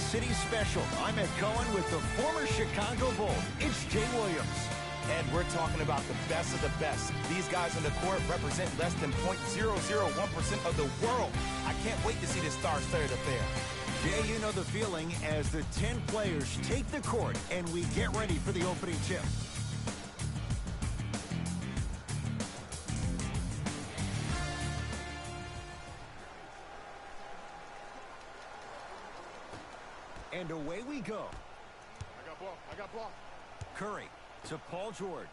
City Special. I'm Ed Cohen with the former Chicago Bull. It's Jay Williams. And we're talking about the best of the best. These guys on the court represent less than 0.001% of the world. I can't wait to see this star-studded affair. Jay, you know the feeling as the 10 players take the court and we get ready for the opening tip. And away we go. I got ball. Curry to Paul George.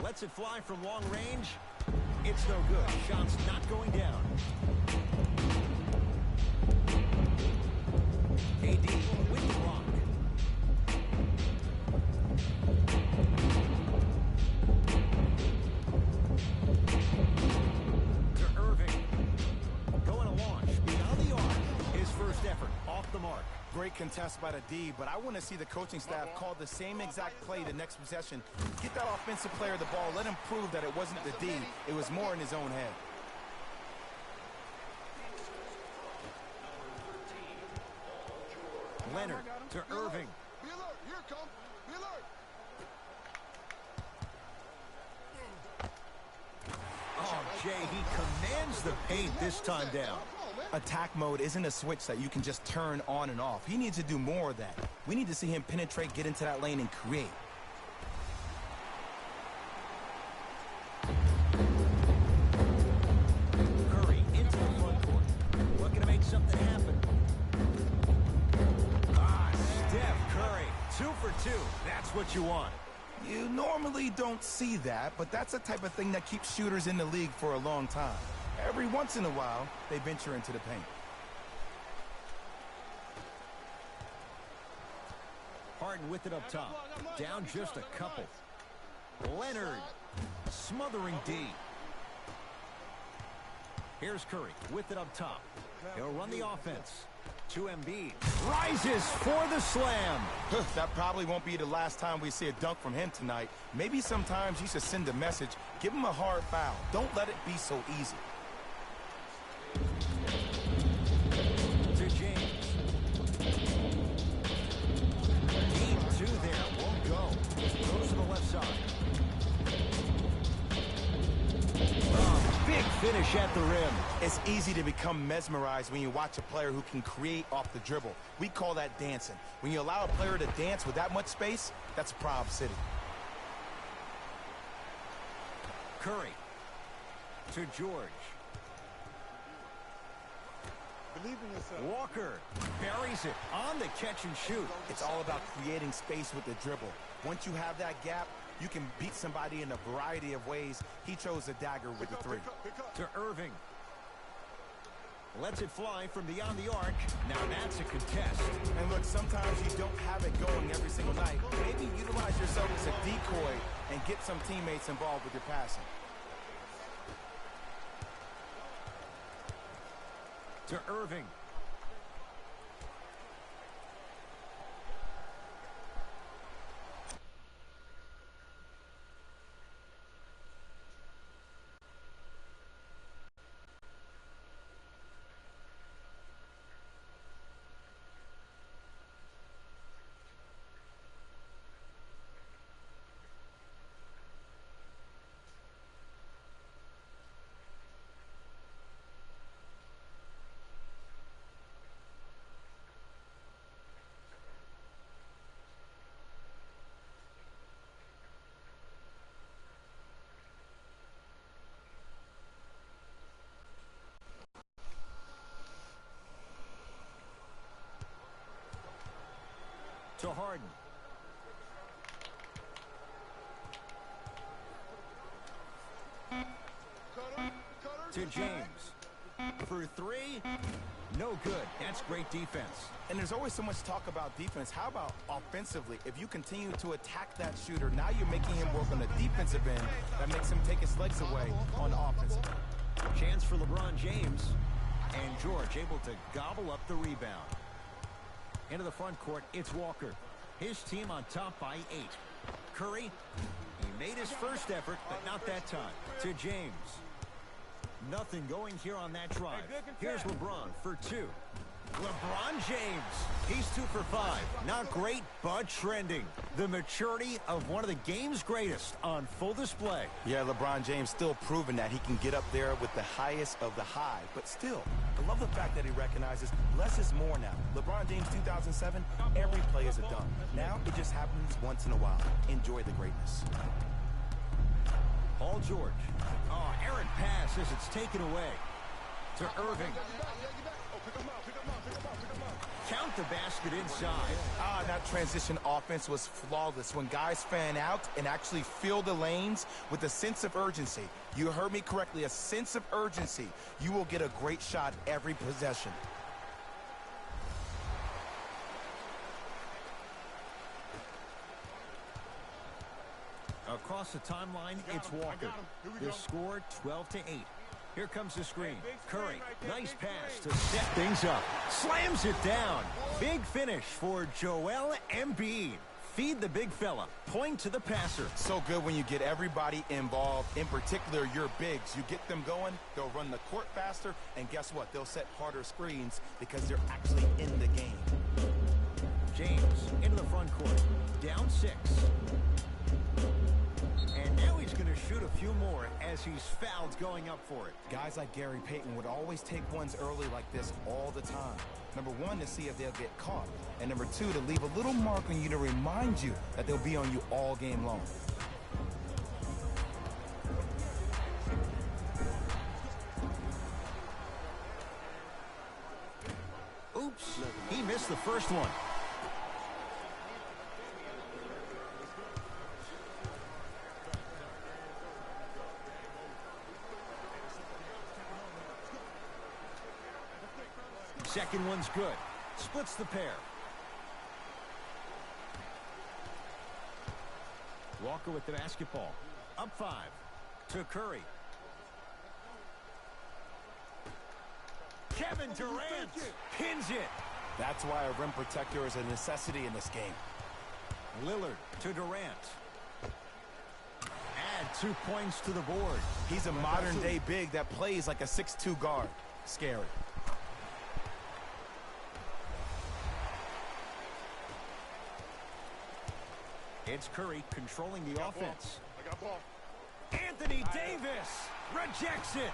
Lets it fly from long range. It's no good. Shot's not going down. KD with the block. To Irving. Going to launch beyond the arc. His first effort off the mark. Great contest by the D, but I want to see the coaching staff call the same exact play the next possession. Get that offensive player the ball. Let him prove that it wasn't the D. It was more in his own head. Leonard to Irving. Be alert. Here it comes. Be alert. Oh, Jay, he commands the paint this time down. Attack mode isn't a switch that you can just turn on and off. He needs to do more of that. We need to see him penetrate, get into that lane, and create. Curry into the front court. Looking to make something happen. Steph Curry, 2 for 2. That's what you want. You normally don't see that, but that's the type of thing that keeps shooters in the league for a long time. Every once in a while, they venture into the paint. Harden with it up top. Down just a couple. Leonard smothering D. Here's Curry with it up top. He'll run the offense. To Embiid. Rises for the slam. That probably won't be the last time we see a dunk from him tonight. Maybe sometimes you should send a message. Give him a hard foul. Don't let it be so easy. To James. Game 2 there. Won't go. Goes to the left side. Oh, big finish at the rim. It's easy to become mesmerized when you watch a player who can create off the dribble. We call that dancing. When you allow a player to dance with that much space, that's Prob City. Curry to George. Believe in yourself. Walker buries it on the catch and shoot. It's all about creating space with the dribble. Once you have that gap, you can beat somebody in a variety of ways. He chose the dagger with the three. To Irving. Lets it fly from beyond the arc. Now that's a contest. And look, sometimes you don't have it going every single night. Maybe utilize yourself as a decoy and get some teammates involved with your passing. To Irving. To Harden. To James. For 3. No good. That's great defense. And there's always so much talk about defense. How about offensively? If you continue to attack that shooter, now you're making him work on the defensive end. That makes him take his legs away on the offensive end. Chance for LeBron James. And George able to gobble up the rebound. Into the front court, it's Walker. His team on top by 8. Curry, he made his first effort, but not that time. To James. Nothing going here on that drive. Here's LeBron for 2. LeBron James. He's 2 for 5. Not great, but trending. The maturity of one of the game's greatest on full display. Yeah, LeBron James still proving that he can get up there with the highest of the high. But still, I love the fact that he recognizes less is more now. LeBron James 2007, every play is a dunk. Now it just happens once in a while. Enjoy the greatness. Paul George. Oh, errant pass as it's taken away to Irving. Count the basket inside. That transition offense was flawless. When guys fan out and actually fill the lanes with a sense of urgency. You heard me correctly, a sense of urgency. You will get a great shot every possession. Across the timeline, it's Walker. The score 12-8. Here comes the screen. Curry, nice pass to set things up. Slams it down. Big finish for Joel Embiid. Feed the big fella. Point to the passer. So good when you get everybody involved, in particular your bigs. You get them going, they'll run the court faster, and guess what? They'll set harder screens because they're actually in the game. James into the front court. Down 6. And now he's going to shoot a few more as he's fouled going up for it. Guys like Gary Payton would always take ones early like this all the time. Number 1, to see if they'll get caught. And number 2, to leave a little mark on you to remind you that they'll be on you all game long. Oops, he missed the first one. Second one's good. Splits the pair. Walker with the basketball. Up 5 to Curry. Kevin Durant pins it. That's why a rim protector is a necessity in this game. Lillard to Durant. Add 2 points to the board. He's a modern-day big that plays like a 6'2" guard. Scary. It's Curry controlling the offense. I got ball. Anthony Davis rejects it.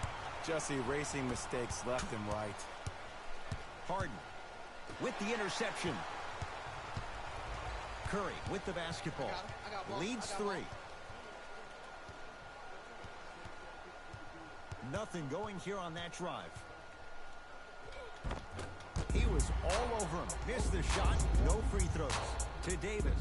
Just erasing mistakes left and right. Harden with the interception. Curry with the basketball. Leads 3. Nothing going here on that drive. He was all over him. Missed the shot. No free throws. To Davis.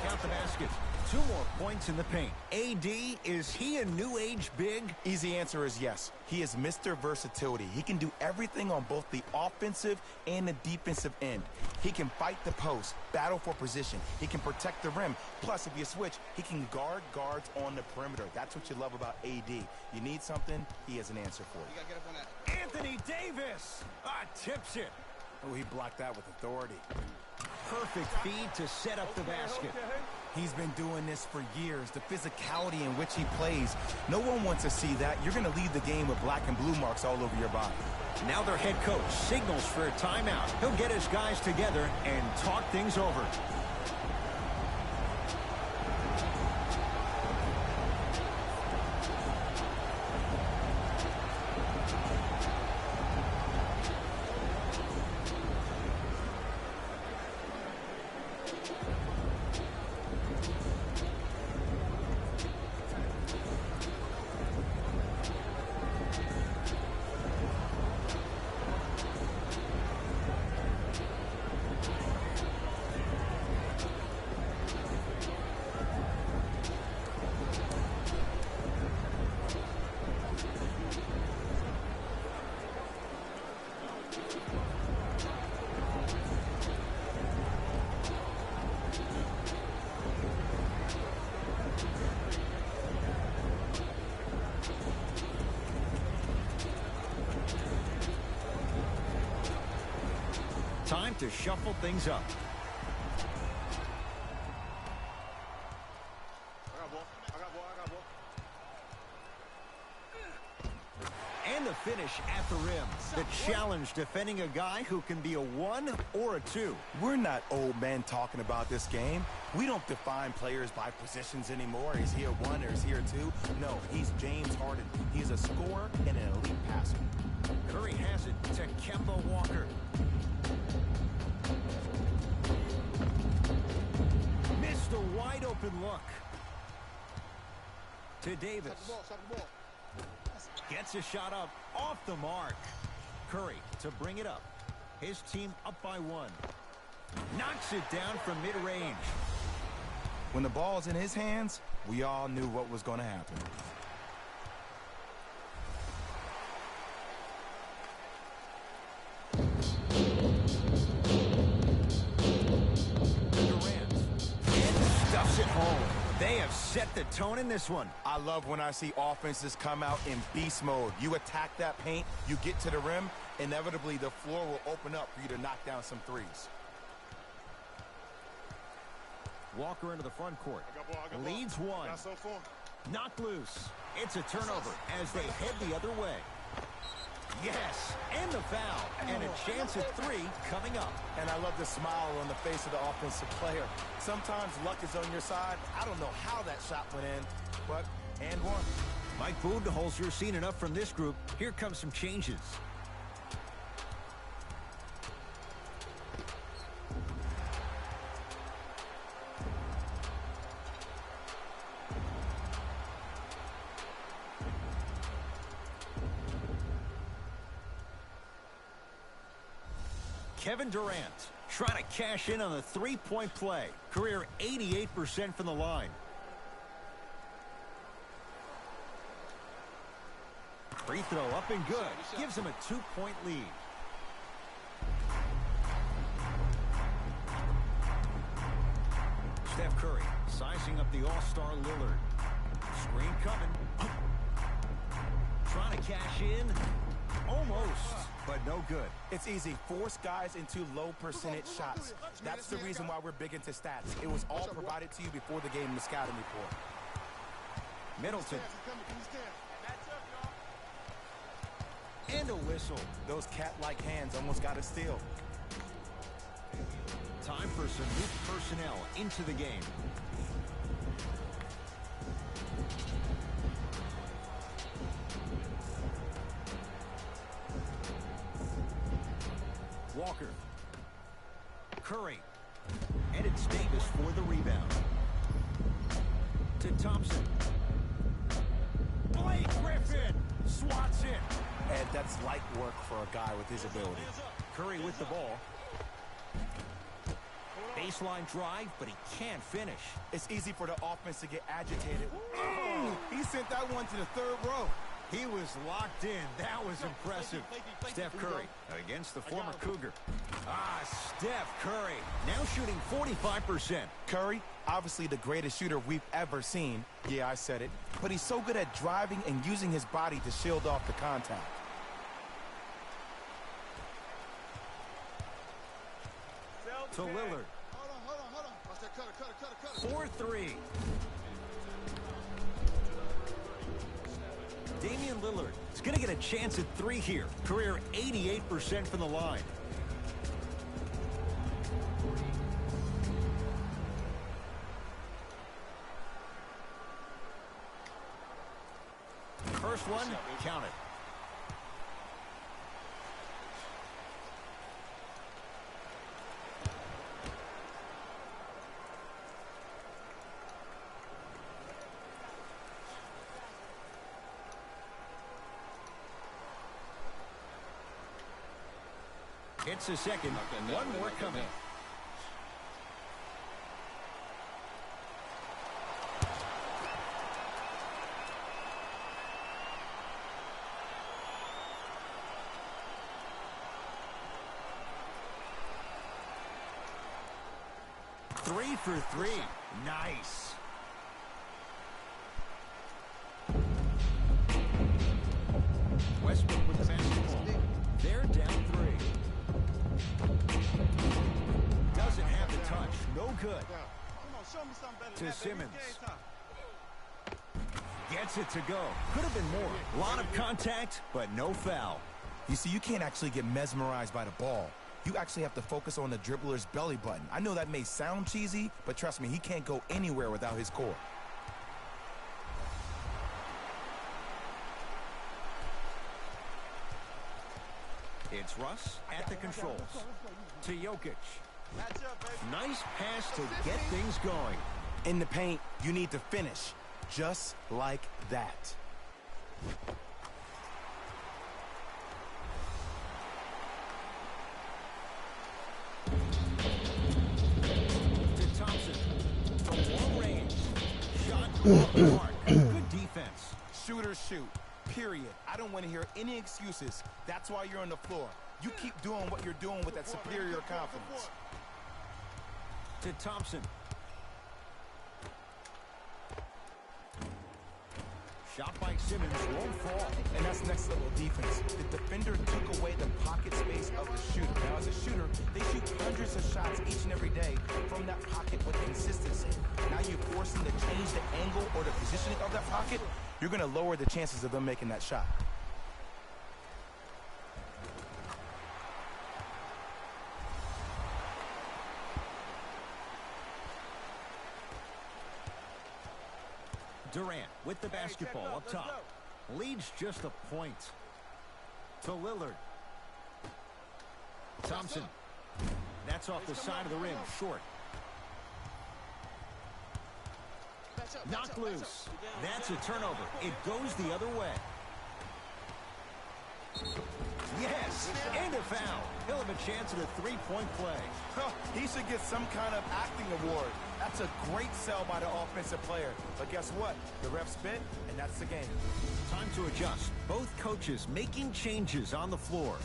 Count the basket. 2 more points in the paint. AD, is he a new age big? Easy answer is yes. He is Mr. Versatility. He can do everything on both the offensive and the defensive end. He can fight the post, battle for position. He can protect the rim. Plus, if you switch, he can guard guards on the perimeter. That's what you love about AD. You need something, he has an answer for you. You gotta get up on that. Anthony Davis tips it. Oh, he blocked that with authority. Perfect feed to set up the basket. He's been doing this for years. The physicality in which he plays. No one wants to see that. You're going to leave the game with black and blue marks all over your body. Now their head coach signals for a timeout. He'll get his guys together and talk things over. Time to shuffle things up. I got ball. And the finish at the rim. The challenge defending a guy who can be a 1 or a 2. We're not old men talking about this game. We don't define players by positions anymore. Is he a 1 or is he a 2? No, he's James Harden. He's a scorer and an elite passer. Curry has it to Kemba Walker. Missed a wide open look. To Davis. Shot the ball. Gets a shot up off the mark. Curry to bring it up. His team up by 1. Knocks it down from mid-range. When the ball's in his hands, we all knew what was going to happen. Durant. And stuffs it home. They have set the tone in this one. I love when I see offenses come out in beast mode. You attack that paint, you get to the rim, inevitably the floor will open up for you to knock down some threes. Walker into the front court. I got ball. Leads 1. Got some form. Knocked loose. It's a turnover as they head the other way. Yes, and the foul. And a chance at 3 coming up. And I love the smile on the face of the offensive player. Sometimes luck is on your side. I don't know how that shot went in, but and 1. Mike Budenholzer seen enough from this group. Here come some changes. Kevin Durant trying to cash in on the three-point play. Career 88% from the line. Free throw up and good. Gives him a 2-point lead. Steph Curry sizing up the all-star Lillard. Screen coming. Trying to cash in. Almost, but no good. It's easy. Force guys into low percentage shots. That's the reason why we're big into stats. It was all provided to you before the game in the scouting report. Middleton. And a whistle. Those cat-like hands almost got a steal. Time for some new personnel into the game. Walker. Curry. And it's Davis for the rebound. To Thompson. Blake Griffin swats it. And that's light work for a guy with his ability. Curry with the ball. Baseline drive, but he can't finish. It's easy for the offense to get agitated. Oh, he sent that one to the third row. He was locked in. That was impressive. Steph Curry against the former Cougar. Steph Curry now shooting 45%. Curry, obviously the greatest shooter we've ever seen. Yeah, I said it. But he's so good at driving and using his body to shield off the contact. To Lillard. Hold on. Watch that cutter. 4-3. Damian Lillard is going to get a chance at 3 here. Career 88% from the line. First one, count it. It's a second. One more coming. Three for 3. Nice. Westbrook with the basketball. They're down 3. Doesn't have the touch. No good. To Simmons. Gets it to go. Could have been more. A lot of contact, but no foul. You see, you can't actually get mesmerized by the ball. You actually have to focus on the dribbler's belly button. I know that may sound cheesy, but trust me, he can't go anywhere without his core. It's Russ at the controls. To Jokic. Nice pass to get things going. In the paint, you need to finish. Just like that. To Thompson. From long range. Shot off the mark. Good defense. Shooters shoot. Period. I don't want to hear any excuses. That's why you're on the floor. You keep doing what you're doing with that superior confidence. To Thompson. Shot by Simmons won't fall. And that's next level defense. The defender took away the pocket space of the shooter. Now as a shooter, they shoot hundreds of shots each and every day from that pocket with consistency. Now you force them to change the angle or the positioning of that pocket, you're going to lower the chances of them making that shot. Durant with the basketball up top. Leads just a point. To Lillard. Thompson. That's off the side of the rim. Short. Knocked loose. That's a turnover. It goes the other way. Yes, and a foul. He'll have a chance at a three-point play. He should get some kind of acting award. That's a great sell by the offensive player. But guess what? The ref spit, and that's the game. Time to adjust. Both coaches making changes on the floor.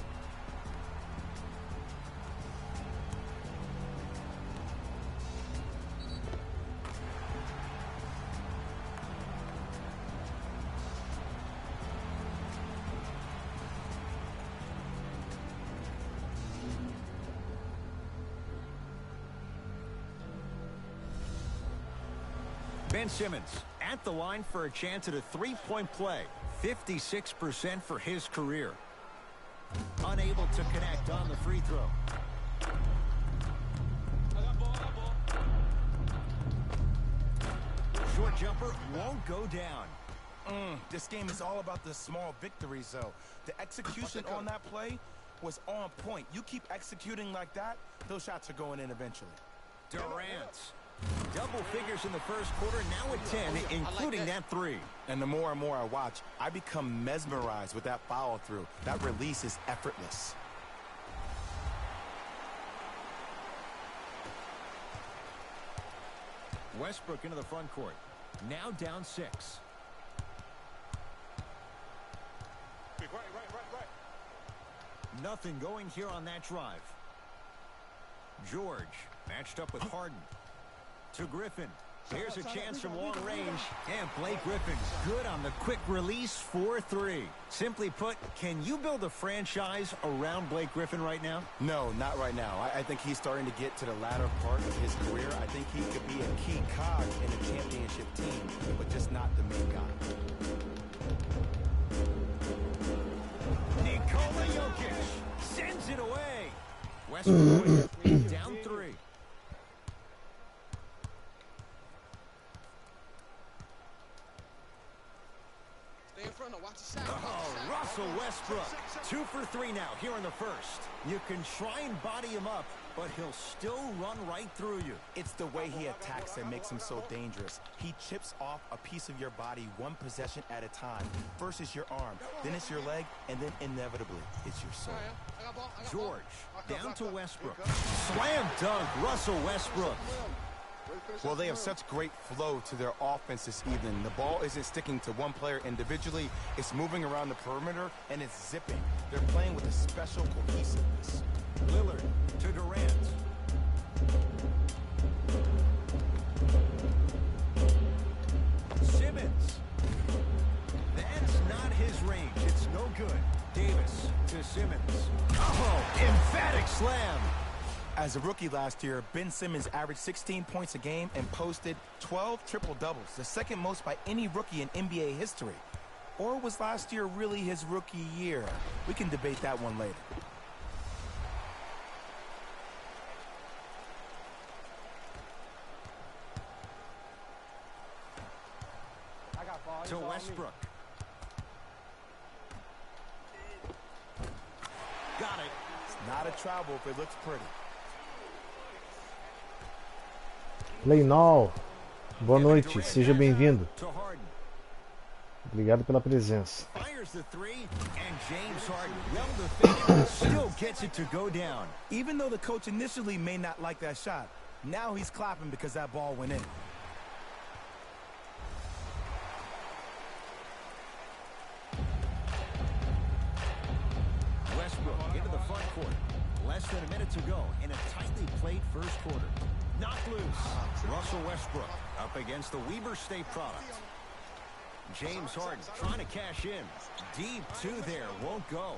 Ben Simmons at the line for a chance at a three-point play. 56% for his career. Unable to connect on the free throw. Short jumper won't go down. This game is all about the small victories, though. The execution on that play was on point. You keep executing like that, those shots are going in eventually. Durant. Double figures in the first quarter, now at 10, including that three. And the more and more I watch, I become mesmerized with that follow-through. That release is effortless. Westbrook into the front court. Now down 6. Nothing going here on that drive. George matched up with Harden. To Griffin. Here's a chance from long range. And Blake Griffin good on the quick release for 3. Simply put, can you build a franchise around Blake Griffin right now? No, not right now. I think he's starting to get to the latter part of his career. I think he could be a key cog in a championship team, but just not the main guy. Nikola Jokic sends it away. Westbrook down 3. Oh, Russell Westbrook. 2 for 3 now here in the first. You can try and body him up, but he'll still run right through you. It's the way he attacks that makes him so dangerous. He chips off a piece of your body one possession at a time. First is your arm, then it's your leg, and then inevitably it's your soul. George down to Westbrook. Slam dunk, Russell Westbrook. Well, they have such great flow to their offense this evening. The ball isn't sticking to one player individually. It's moving around the perimeter, and it's zipping. They're playing with a special cohesiveness. Lillard to Durant. Simmons. That's not his range. It's no good. Davis to Simmons. Oh, emphatic slam. As a rookie last year, Ben Simmons averaged 16 points a game and posted 12 triple-doubles, the second most by any rookie in NBA history. Or was last year really his rookie year? We can debate that one later. To Westbrook. Got it. It's not a travel if it looks pretty. Leblon, boa noite, seja bem-vindo. Obrigado pela presença. Fires the three, and James Harden, well defended, still gets it to go down. Even though the coach initially may not like that shot, now he's clapping because that ball went in. Westbrook into the front court. Less than a minute to go in a tightly played first quarter. Knocked loose. Russell Westbrook up against the Weber State product. James Harden trying to cash in. Deep two there, won't go.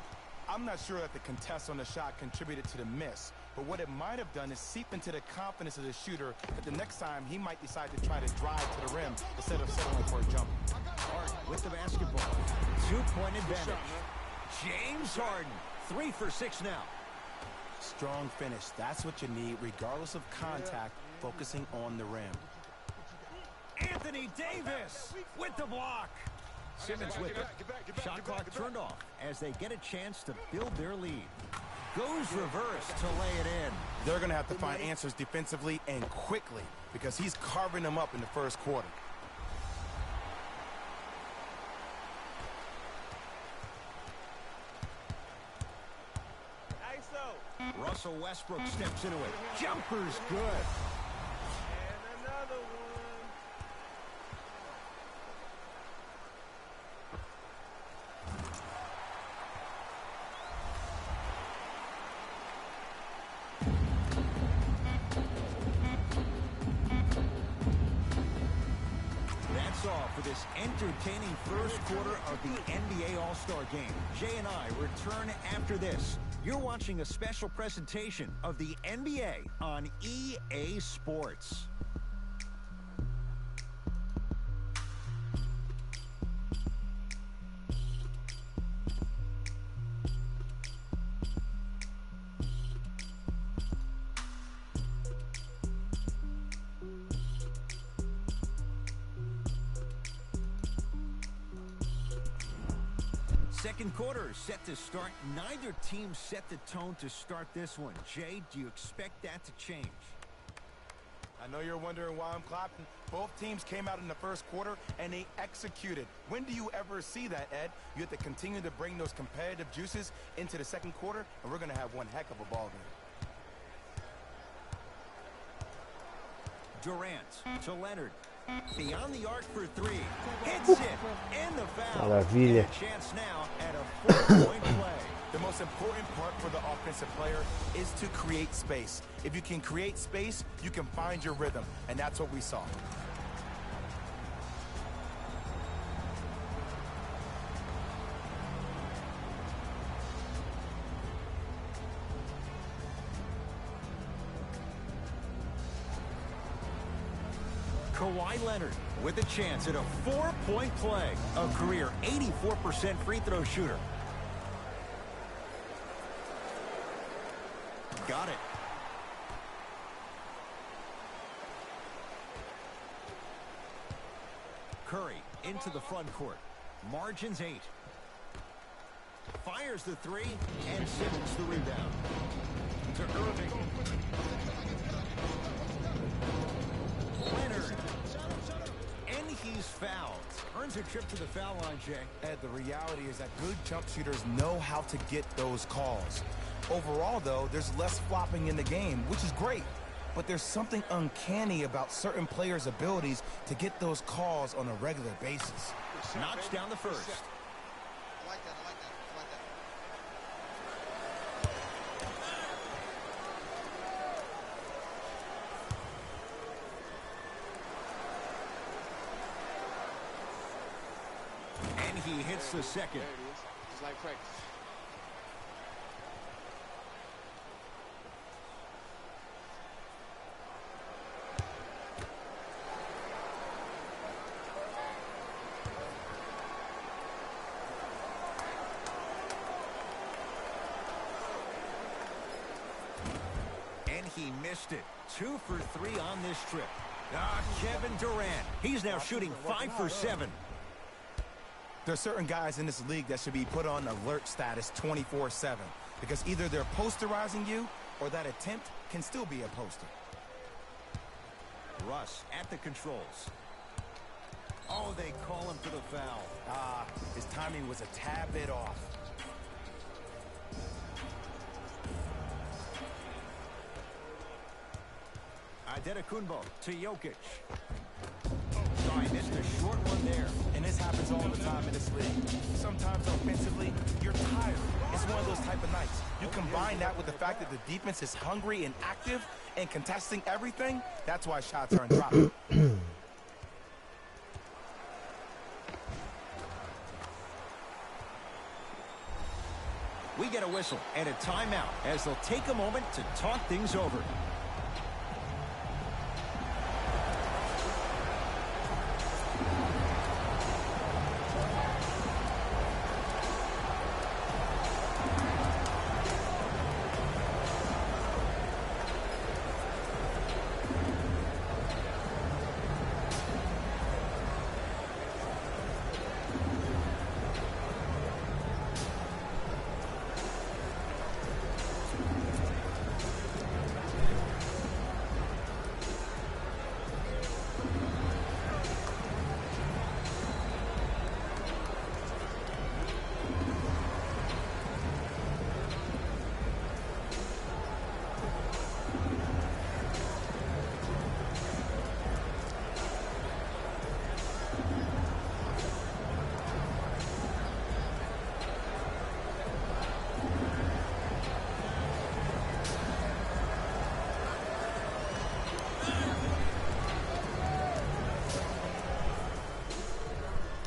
I'm not sure that the contest on the shot contributed to the miss, but what it might have done is seep into the confidence of the shooter that the next time he might decide to try to drive to the rim instead of settling for a jumper. Harden with the basketball. 2-point advantage. James Harden, 3 for 6 now. Strong finish. That's what you need, regardless of contact, focusing on the rim. Anthony Davis with the block. Simmons with it. Shot clock turned off as they get a chance to build their lead. Goes reverse to lay it in. They're going to have to find answers defensively and quickly because he's carving them up in the first quarter. Russell Westbrook steps into it. Jumper's good. And another one. That's all for this entertaining first quarter of the NBA All-Star Game. Jay and I return after this. You're watching a special presentation of the NBA on EA Sports. Second quarter is set to start. Neither team set the tone to start this one. Jay, do you expect that to change? I know you're wondering why I'm clapping. Both teams came out in the first quarter and they executed. When do you ever see that, Ed? You have to continue to bring those competitive juices into the second quarter, and we're going to have one heck of a ball game. Durant to Leonard. Beyond the arc for three. Hits it. And the foul. Maravilha. And a chance now at a 4-point play. The most important part for the offensive player is to create space. If you can create space, you can find your rhythm, and that's what we saw. Kawhi Leonard with a chance at a 4-point play. A career 84% free throw shooter. Got it. Curry into the front court. Margins 8. Fires the three, and Simmons the rebound. To Irving. Leonard. And he's fouled. Earns a trip to the foul line, Jay. Ed, the reality is that good jump shooters know how to get those calls. Overall, though, there's less flopping in the game, which is great. But there's something uncanny about certain players' abilities to get those calls on a regular basis. Knocks down the first. I like that, I like that, I like that. And he hits the second. There it is. Just like practice. missed it. 2 for 3 on this trip. Kevin Durant. He's now shooting 5 for 7. There are certain guys in this league that should be put on alert status 24/7 because either they're posterizing you or that attempt can still be a poster. Russ at the controls. Oh, they call him for the foul. His timing was a tad bit off. Adetokunbo to Jokic. Sorry, missed a short one there. And this happens all the time in this league. Sometimes offensively, you're tired. It's one of those type of nights. You combine that with the fact that the defense is hungry and active and contesting everything, that's why shots aren't dropping. We get a whistle and a timeout as they'll take a moment to talk things over.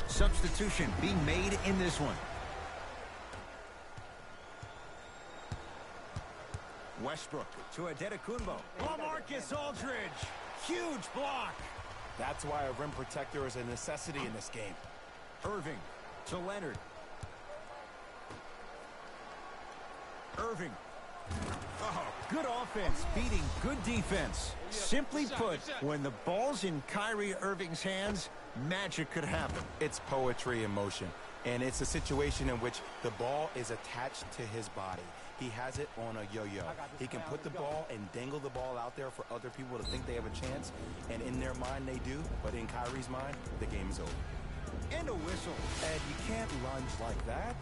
Substitution being made in this one. Westbrook to Adetokunbo. LaMarcus Aldridge. Huge block. That's why a rim protector is a necessity in this game. Irving to Leonard. Irving. Oh, good offense beating good defense. Simply put, when the ball's in Kyrie Irving's hands, magic could happen. It's poetry in motion, and it's a situation in which the ball is attached to his body. He has it on a yo-yo. He can put the ball and dangle the ball out there for other people to think they have a chance, and in their mind they do, but in Kyrie's mind, the game is over. And a whistle. And you can't lunge like that.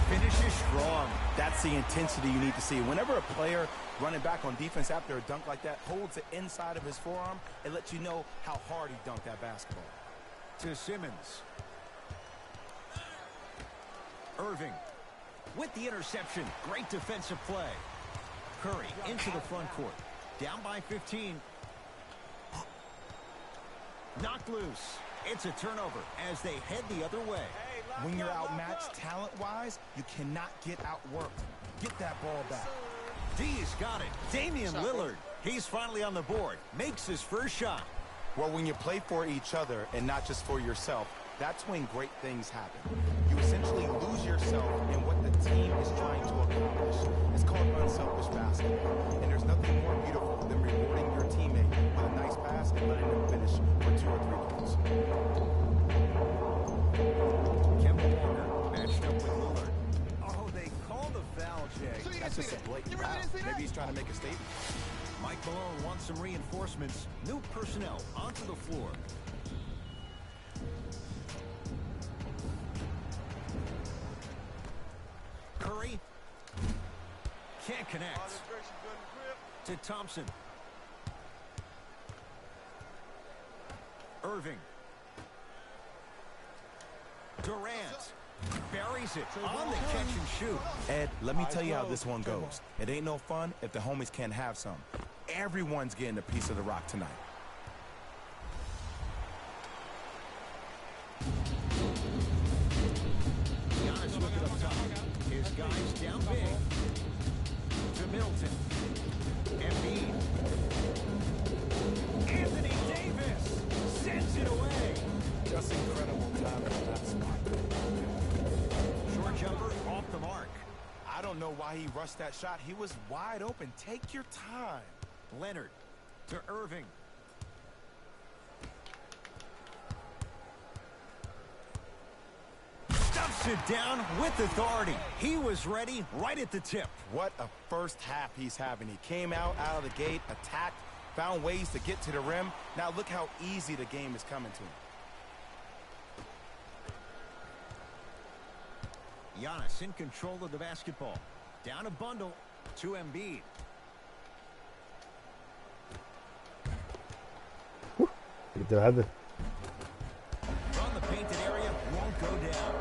Finishes strong. That's the intensity you need to see. Whenever a player running back on defense after a dunk like that holds the inside of his forearm, it lets you know how hard he dunked that basketball. To Simmons. Irving with the interception. Great defensive play. Curry into the front court. Down by 15. Knocked loose. It's a turnover as they head the other way. When you're outmatched talent-wise, you cannot get outworked. Get that ball back. D's got it. Damian Lillard. He's finally on the board. Makes his first shot. Well, when you play for each other and not just for yourself, that's when great things happen. You essentially lose yourself in what the team is trying to accomplish. It's called unselfish basketball. And there's nothing more beautiful than rewarding your teammate with a nice pass and letting them finish for 2 or 3 points. Matched up with Lillard. Oh, they call the foul, Jay. That's just a blatant foul. Maybe he's trying to make a statement. Mike Malone wants some reinforcements. New personnel onto the floor. Curry. Can't connect. To Thompson. Irving. Durant buries it on the catch and shoot. Ed, let me tell you how this one goes. It ain't no fun if the homies can't have some. Everyone's getting a piece of the rock tonight. Giannis with it up top. His guys down big. To Middleton. Embiid. Anthony Davis sends it away. why he rushed that shot. He was wide open. Take your time. Leonard to Irving. Stuffs it down with authority. He was ready right at the tip. What a first half he's having. He came out of the gate, attacked, found ways to get to the rim. Now look how easy the game is coming to him. Giannis in control of the basketball. Down a bundle to Embiid. Pedrada. From the painted area, won't go down.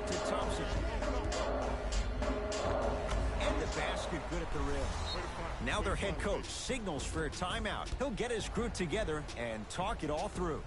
To Thompson. And the basket good at the rim. Now their head coach signals for a timeout. He'll get his crew together and talk it all through.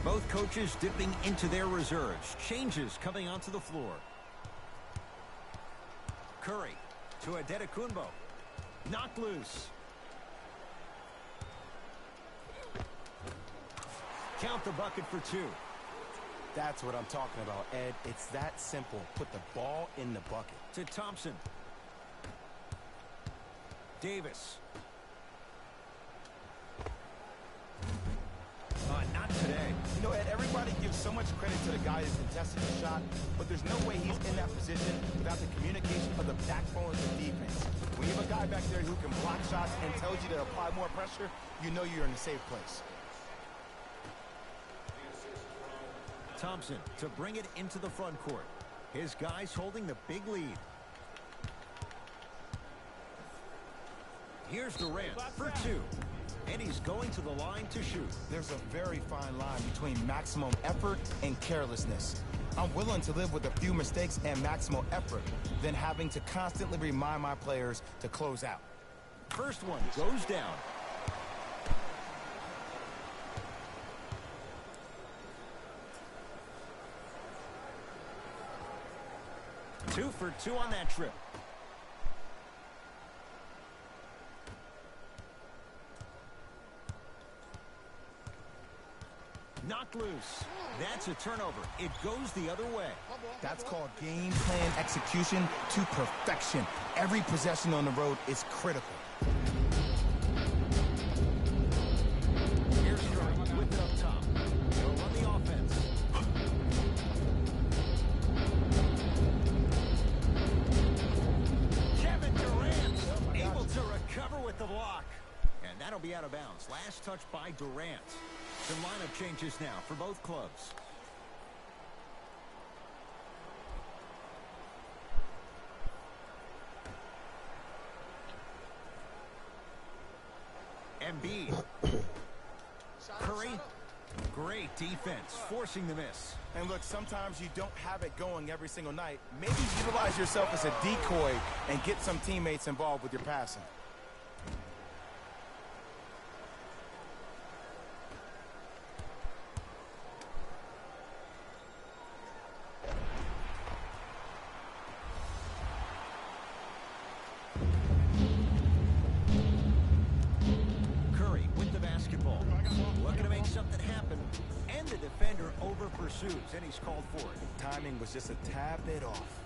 Both coaches dipping into their reserves. Changes coming onto the floor. Curry to Adetokunbo. Knocked loose. Count the bucket for two. That's what I'm talking about, Ed. It's that simple. Put the ball in the bucket. To Thompson. Davis. Not today. You know, Ed, everybody gives so much credit to the guy who's contested the shot, but there's no way he's in that position without the communication of the backbone of the defense. When you have a guy back there who can block shots and tells you to apply more pressure, you know you're in a safe place. Thompson to bring it into the front court. His guys holding the big lead. Here's Durant for two. And he's going to the line to shoot. There's a very fine line between maximum effort and carelessness. I'm willing to live with a few mistakes and maximal effort than having to constantly remind my players to close out. First one goes down. Two for two on that trip. Knocked loose. That's a turnover. It goes the other way. That's called game plan execution to perfection. Every possession on the road is critical. Here's Curry with it up top. They'll run the offense. Kevin Durant able to recover with the block. And that'll be out of bounds. Last touch by Durant. Some lineup changes now for both clubs. Embiid. Curry. Great defense, forcing the miss. And look, sometimes you don't have it going every single night. Maybe utilize yourself as a decoy and get some teammates involved with your passing. Driver pursues, and he's called for it. Timing was just a tad bit off.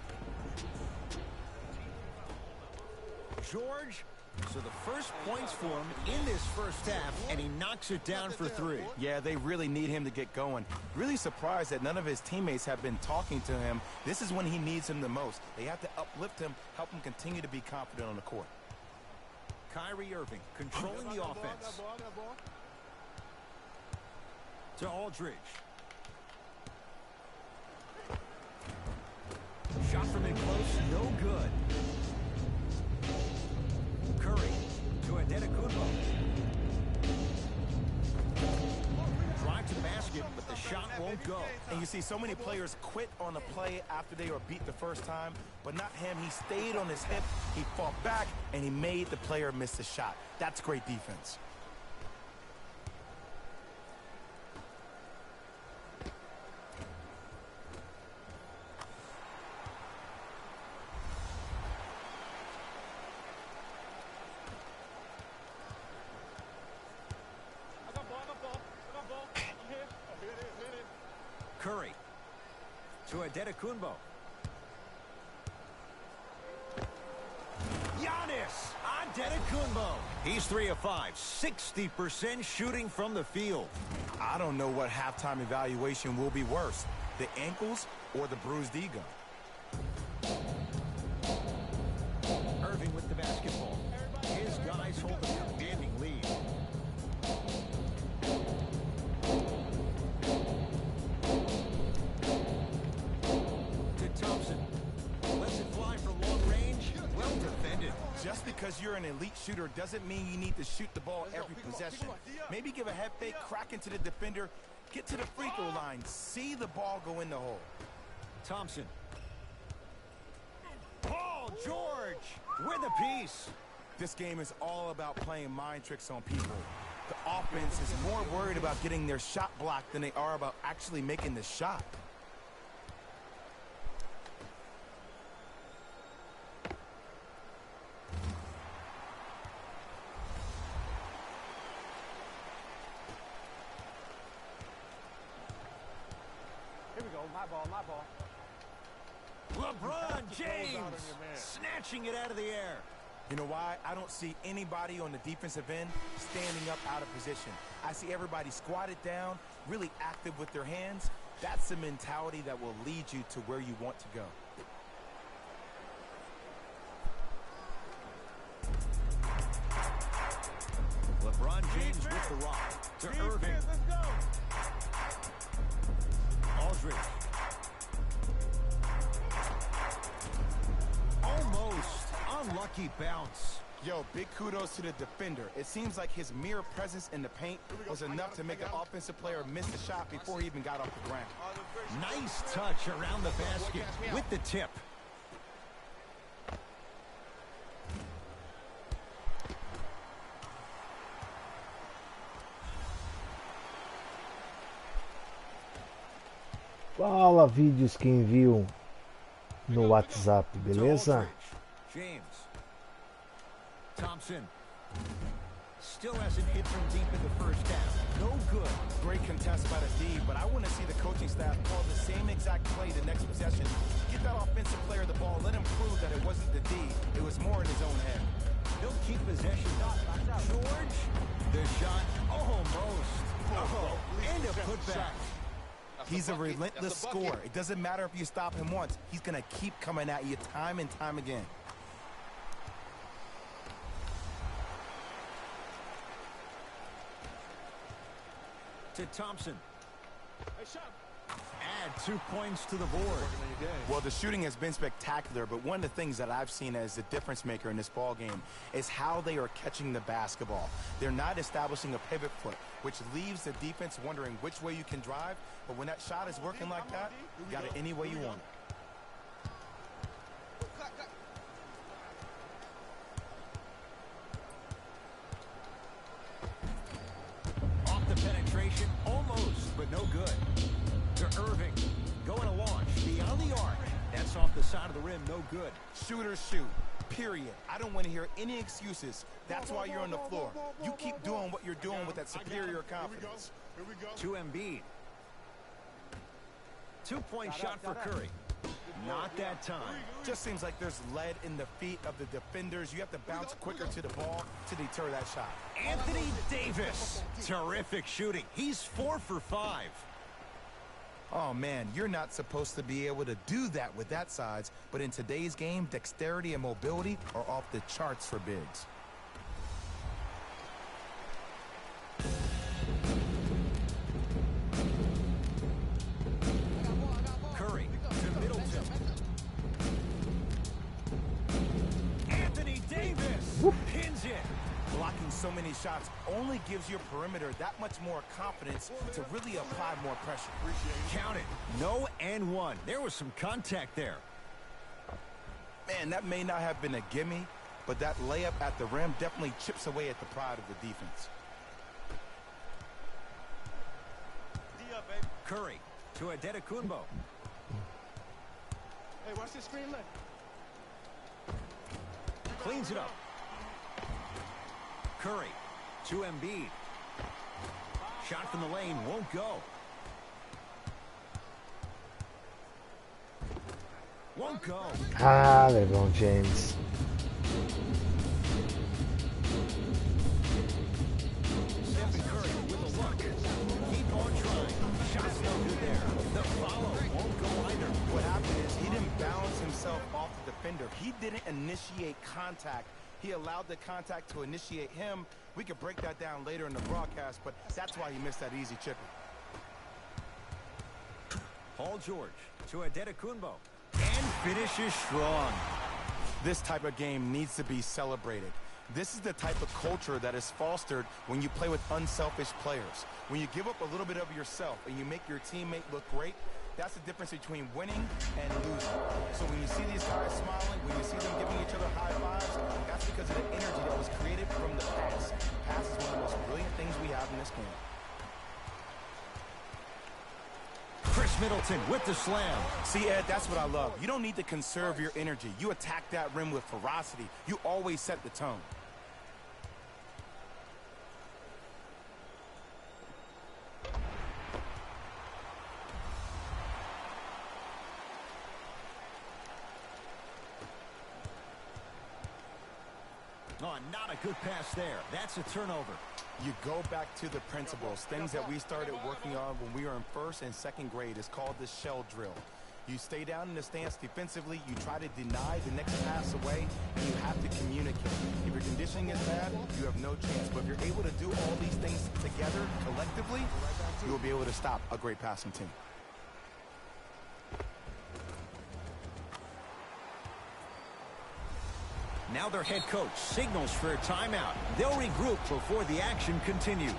George, so the first points for him in this first half, and he knocks it down for 3. Yeah, they really need him to get going. Really surprised that none of his teammates have been talking to him. This is when he needs him the most. They have to uplift him, help him continue to be confident on the court. Kyrie Irving controlling the offense. To Aldridge. Shot from in close, no good. Curry to Antetokounmpo. Drive to the basket, but the shot won't go. And you see so many players quit on a play after they were beat the first time, but not him. He stayed on his hip, he fought back, and he made the player miss the shot. That's great defense. Curry to Antetokounmpo. Giannis Antetokounmpo. He's 3 of 5, 60% shooting from the field. I don't know what halftime evaluation will be worse, the ankles or the bruised ego. Irving with the basketball. His guys hold a commanding lead. Thompson lets it fly from long range. Well defended. Just because you're an elite shooter doesn't mean you need to shoot the ball every possession. Maybe give a head fake, crack into the defender, get to the free throw line, see the ball go in the hole. Thompson. Paul George with a piece. This game is all about playing mind tricks on people. The offense is more worried about getting their shot blocked than they are about actually making the shot. My ball. LeBron James snatching it out of the air. You know why? I don't see anybody on the defensive end standing up out of position. I see everybody squatted down, really active with their hands. That's the mentality that will lead you to where you want to go. LeBron James with the rock to Irving. Let's go. Aldridge. Almost unlucky bounce. Yo, big kudos to the defender. It seems like his mere presence in the paint was enough to make an offensive player miss the shot before he even got off the ground. Nice touch around the basket with the tip. Fala, vídeos que enviam no WhatsApp, beleza? James. Thompson. Still hasn't hit from deep in the first half. No good. Great contest by the D, but I want to see the coaching staff call the same exact play the next possession. Get that offensive player the ball. Let him prove that it wasn't the D. It was more in his own head. He'll keep possession. George. The shot almost. Oh, and a putback. He's a relentless scorer. It doesn't matter if you stop him once. He's going to keep coming at you time and time again. To Thompson. Add 2 points to the board. Well, the shooting has been spectacular, but one of the things that I've seen as the difference maker in this ball game is how they are catching the basketball. They're not establishing a pivot foot, which leaves the defense wondering which way you can drive, but when that shot is working like that, you got it any way you want it. Off the penetration, almost, but no good. To Irving, going a launch beyond the arc. That's off the side of the rim, no good. Shooters shoot, period. I don't want to hear any excuses. That's why you're on the floor. You keep doing what you're doing with that superior confidence. To Embiid. Two-point shot for Curry. Not that time. Just seems like there's lead in the feet of the defenders. You have to bounce quicker to the ball to deter that shot. Anthony Davis. Terrific shooting. He's 4 for 5. Oh, man, you're not supposed to be able to do that with that size, but in today's game, dexterity and mobility are off the charts for bigs. Curry to Middleton. Anthony Davis pins it. Blocking so many shots only gives your perimeter that much more confidence to really apply more pressure. Count it. No and one. There was some contact there. Man, that may not have been a gimme, but that layup at the rim definitely chips away at the pride of the defense. Curry to Adetokunbo. Hey, watch this screen left. Cleans it up. Curry to Embiid. Shot from the lane won't go. Won't go. Ah, Leblon James. Stephen Curry with a look. Keep on trying. Shot's no good there. The follow won't go either. What happened is he didn't balance himself off the defender. He didn't initiate contact. He allowed the contact to initiate him. We could break that down later in the broadcast, but that's why he missed that easy chipping. Paul George to Adetokunbo. And finishes strong. This type of game needs to be celebrated. This is the type of culture that is fostered when you play with unselfish players. When you give up a little bit of yourself and you make your teammate look great, that's the difference between winning and losing. So when you see these guys smiling, when you see them giving each other high fives, that's because of the energy that was created from the pass. Pass is one of the most brilliant things we have in this game. Chris Middleton with the slam. See, Ed, that's what I love. You don't need to conserve your energy. You attack that rim with ferocity. You always set the tone. Oh, not a good pass there. That's a turnover. You go back to the principles, things that we started working on when we were in first and second grade. It's called the shell drill. You stay down in the stance defensively, you try to deny the next pass away, and you have to communicate. If your conditioning is bad, you have no chance. But if you're able to do all these things together, collectively, you will be able to stop a great passing team. Now their head coach signals for a timeout. They'll regroup before the action continues.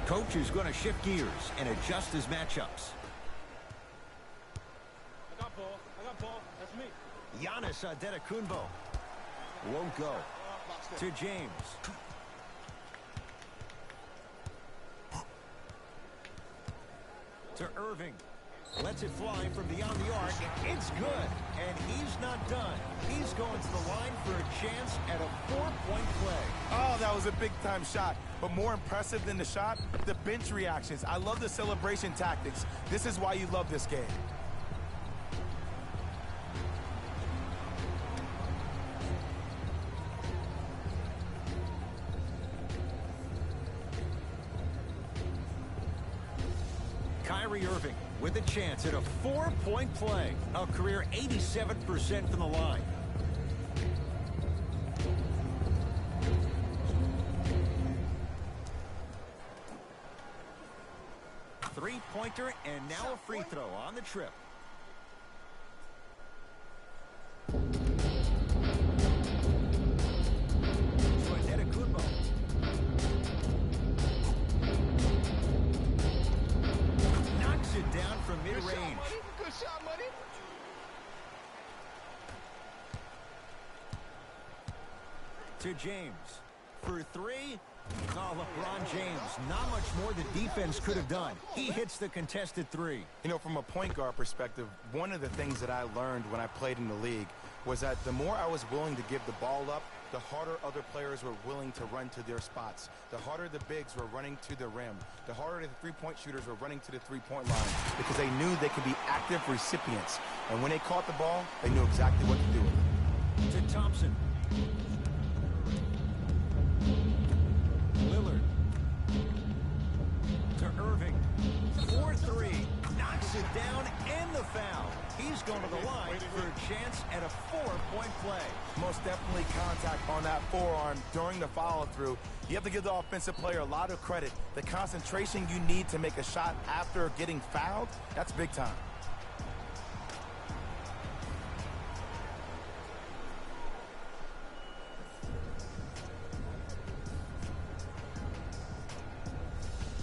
Coach is going to shift gears and adjust his matchups. I got ball. That's me. Giannis Adetokunbo won't go. To James. To Irving. Lets it fly from beyond the arc. It's good. And he's not done. He's going to the line for a chance at a 4-point play. Oh, that was a big-time shot. But more impressive than the shot, the bench reactions. I love the celebration tactics. This is why you love this game. Kyrie Irving with a chance at a 4-point play. A career 87% from the line. Three-pointer and now a free throw on the trip. Knocks it down from mid-range. Good shot, buddy. To James for three. Oh, LeBron James, not much more the defense could have done. He hits the contested three. You know, from a point guard perspective, one of the things that I learned when I played in the league was that the more I was willing to give the ball up, the harder other players were willing to run to their spots. The harder the bigs were running to the rim. The harder the three-point shooters were running to the three-point line because they knew they could be active recipients. And when they caught the ball, they knew exactly what to do with it. To Thompson. Lillard. To Irving. 4-3. Knocks it down and the foul. He's going to the line for a chance at a 4-point play. Most definitely contact on that forearm during the follow-through. You have to give the offensive player a lot of credit. The concentration you need to make a shot after getting fouled, that's big time.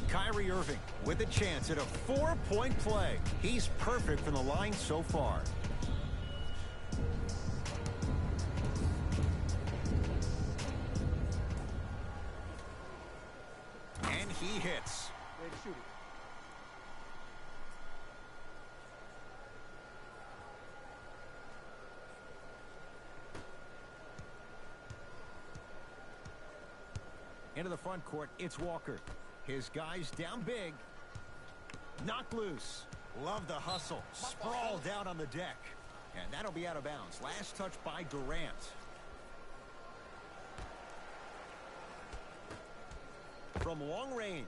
Kyrie Irving with a chance at a 4-point play. He's perfect from the line so far. And he hits. Ready to shoot it. Into the front court, it's Walker. His guys down big. Knocked loose. Love the hustle. Sprawled out on the deck. And that'll be out of bounds. Last touch by Durant. From long range.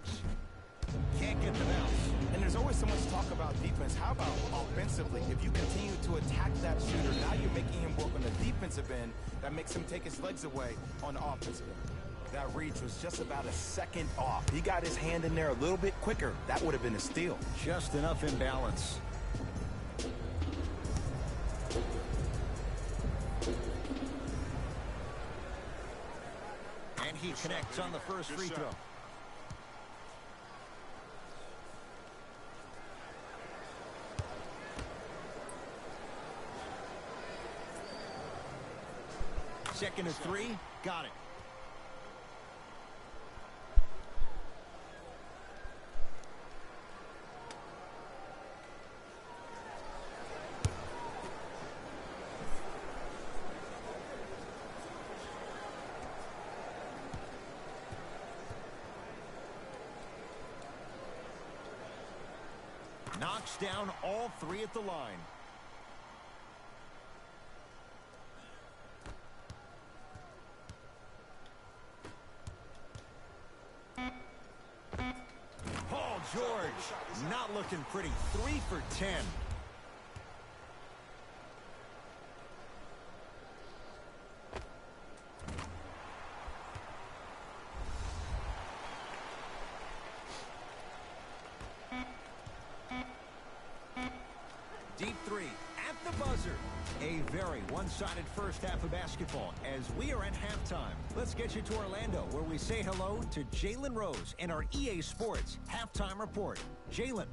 Can't get the bounce. And there's always so much talk about defense. How about offensively? If you continue to attack that shooter, now you're making him work on the defensive end. That makes him take his legs away on the offensive end. That reach was just about a second off. He got his hand in there a little bit quicker. That would have been a steal. Just enough imbalance. And he connects on the first free throw. Second to three. Got it. Knocks down all three at the line. Paul George, not looking pretty. 3 for 10. Deep three at the buzzer. A very one-sided first half of basketball as we are at halftime. Let's get you to Orlando where we say hello to Jalen Rose in our EA Sports halftime report. Jalen.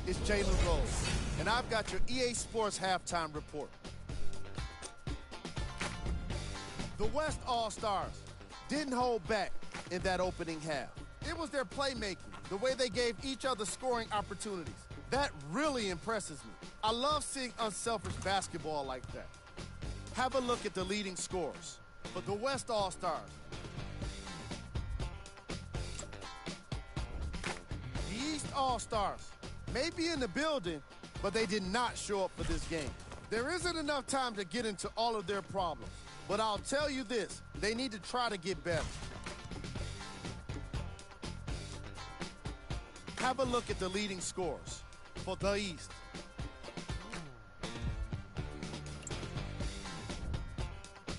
It's Jalen Rose, and I've got your EA Sports halftime report. The West All-Stars didn't hold back in that opening half. It was their playmaking, the way they gave each other scoring opportunities. That really impresses me. I love seeing unselfish basketball like that. Have a look at the leading scorers. for the West All-Stars. The East All-Stars may be in the building, but they did not show up for this game. There isn't enough time to get into all of their problems, but I'll tell you this, they need to try to get better. Have a look at the leading scores for the East.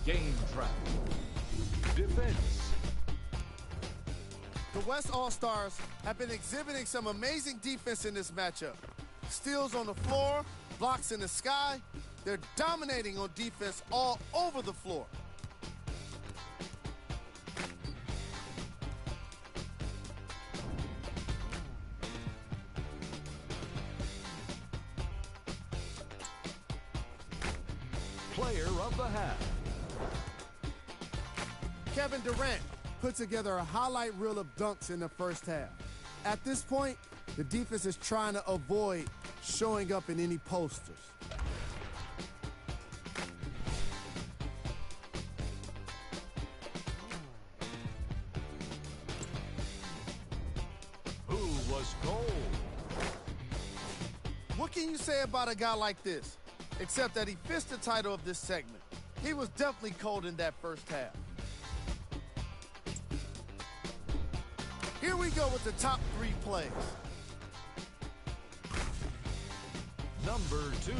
Game track. Defense. The West All-Stars have been exhibiting some amazing defense in this matchup. Steals on the floor, blocks in the sky. They're dominating on defense all over the floor. Player of the half. Kevin Durant put together a highlight reel of dunks in the first half. At this point, the defense is trying to avoid showing up in any posters. Who was cold? What can you say about a guy like this? Except that he fits the title of this segment. He was definitely cold in that first half. Here we go with the top 3 plays. Number 2.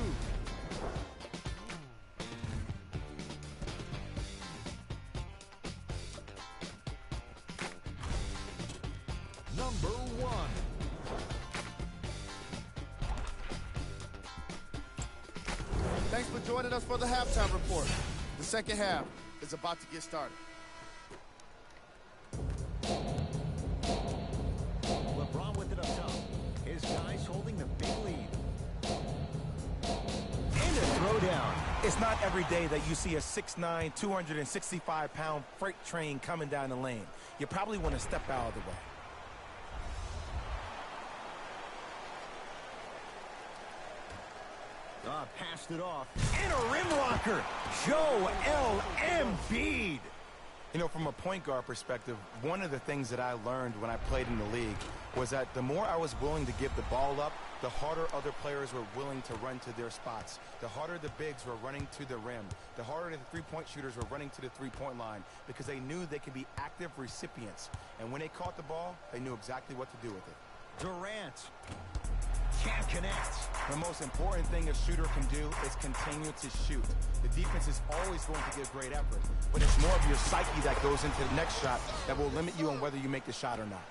Number 1. Thanks for joining us for the halftime report. The second half is about to get started. LeBron with it up top. His guys holding the big lead. And a throwdown. It's not every day that you see a 6'9", 265-pound freight train coming down the lane. You probably want to step out of the way. Passed it off. And a rim rocker. Joel Embiid. You know, from a point guard perspective, one of the things that I learned when I played in the league was that the more I was willing to give the ball up, the harder other players were willing to run to their spots. The harder the bigs were running to the rim. The harder the three-point shooters were running to the three-point line because they knew they could be active recipients. And when they caught the ball, they knew exactly what to do with it. Durant can't connect. The most important thing a shooter can do is continue to shoot. The defense is always going to give great effort, but it's more of your psyche that goes into the next shot that will limit you on whether you make the shot or not.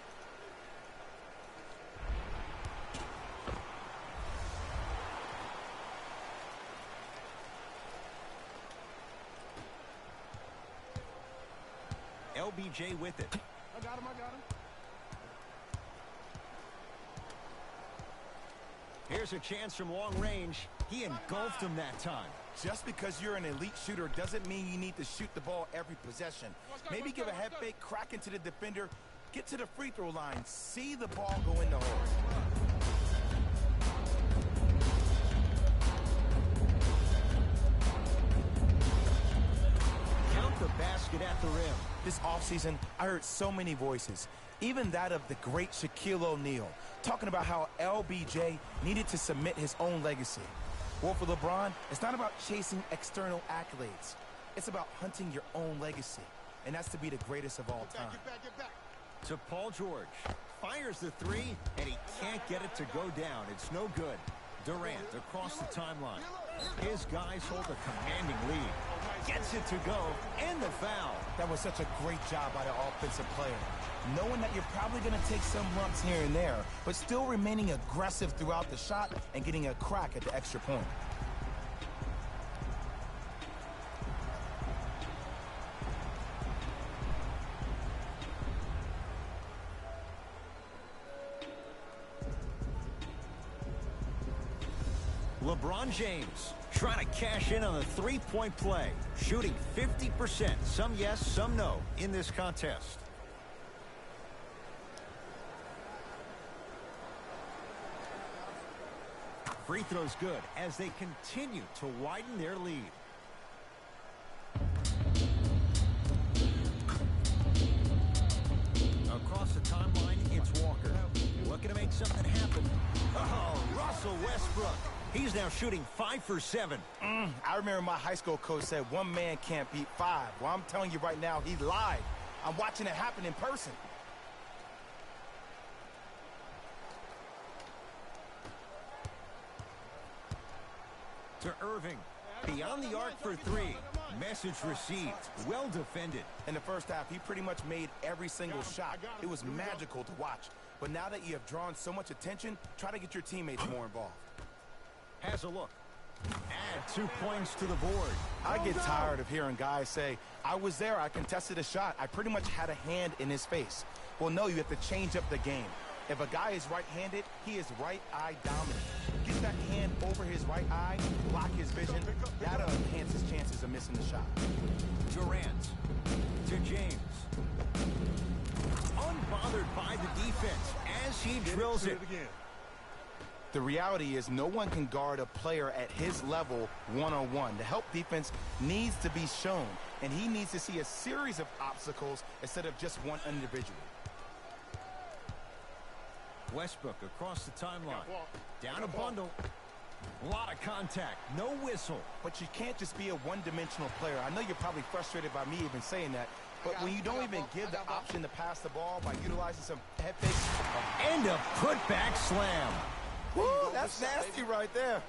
LBJ with it. I got him. Here's a chance from long range. He engulfed him that time. Just because you're an elite shooter doesn't mean you need to shoot the ball every possession. Maybe give a head fake, crack into the defender, get to the free throw line, see the ball go in the hole. Count the basket at the rim. This offseason, I heard so many voices, even that of the great Shaquille O'Neal, talking about how LBJ needed to submit his own legacy. Well, for LeBron, it's not about chasing external accolades. It's about hunting your own legacy, and that's to be the greatest of all time. Get back. To Paul George. Fires the three, and he can't get it to go down. It's no good. Durant across the timeline. His guys hold a commanding lead. Gets it to go, and the foul. That was such a great job by the offensive player. Knowing that you're probably going to take some lumps here and there, but still remaining aggressive throughout the shot and getting a crack at the extra point. LeBron James trying to cash in on the three-point play. Shooting 50%. Some yes, some no in this contest. Free throw's good as they continue to widen their lead. Westbrook. He's now shooting 5 for 7. I remember my high school coach said one man can't beat 5. Well, I'm telling you right now, he lied. I'm watching it happen in person. To Irving. Beyond the arc for 3. Message received. Well defended. In the first half, he pretty much made every single shot. It was magical to watch. But now that you have drawn so much attention, try to get your teammates more involved. Has a look. Add 2 points to the board. I get tired of hearing guys say, I was there, I contested a shot, I pretty much had a hand in his face. Well, no, you have to change up the game. If a guy is right-handed, he is right eye dominant. Get that hand over his right eye, block his vision. That'll enhance his chances of missing the shot. Durant to James. Unbothered by the defense as he drills it. The reality is no one can guard a player at his level one-on-one. The help defense needs to be shown, and he needs to see a series of obstacles instead of just one individual. Westbrook across the timeline. Down a bundle. A lot of contact. No whistle. But you can't just be a one-dimensional player. I know you're probably frustrated by me even saying that, but when you don't even give the option to pass the ball by utilizing some head fakes. And a putback slam. Woo, that's nasty right there.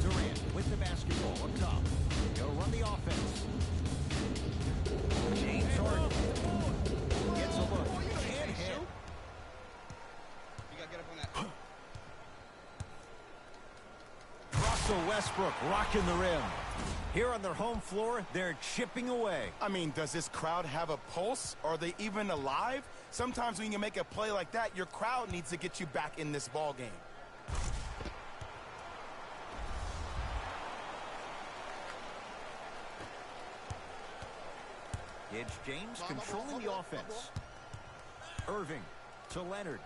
Durant with the basketball up top. He'll run the offense. James Harden gets a look. Can't hit. You gotta get up on that. Russell Westbrook rocking the rim. Here on their home floor, they're chipping away. I mean, does this crowd have a pulse? Are they even alive? Sometimes when you make a play like that, your crowd needs to get you back in this ball game. It's James controlling the offense. Irving to Leonard.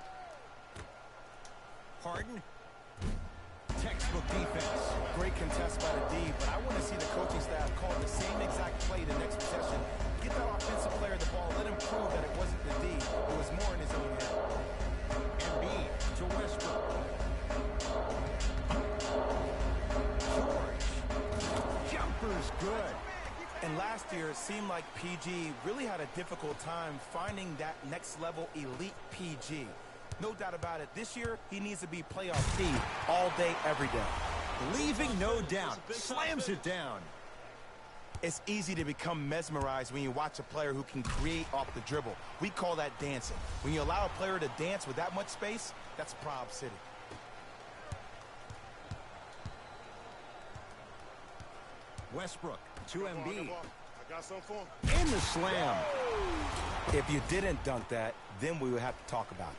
Harden. Textbook defense. Great contest by the D, but I want to see the coaching staff call the same exact play the next possession. Get that offensive player the ball. Let him prove that it wasn't the D. It was more in his own head. Embiid to Westbrook. George. Jumper's good. And last year, it seemed like PG really had a difficult time finding that next level elite PG. No doubt about it. This year, he needs to be playoff P all day, every day. Leaving no doubt. Slams it down. It's easy to become mesmerized when you watch a player who can create off the dribble. We call that dancing. When you allow a player to dance with that much space, that's Prob City. Westbrook to Embiid. I got something for him. In the slam. If you didn't dunk that, then we would have to talk about it.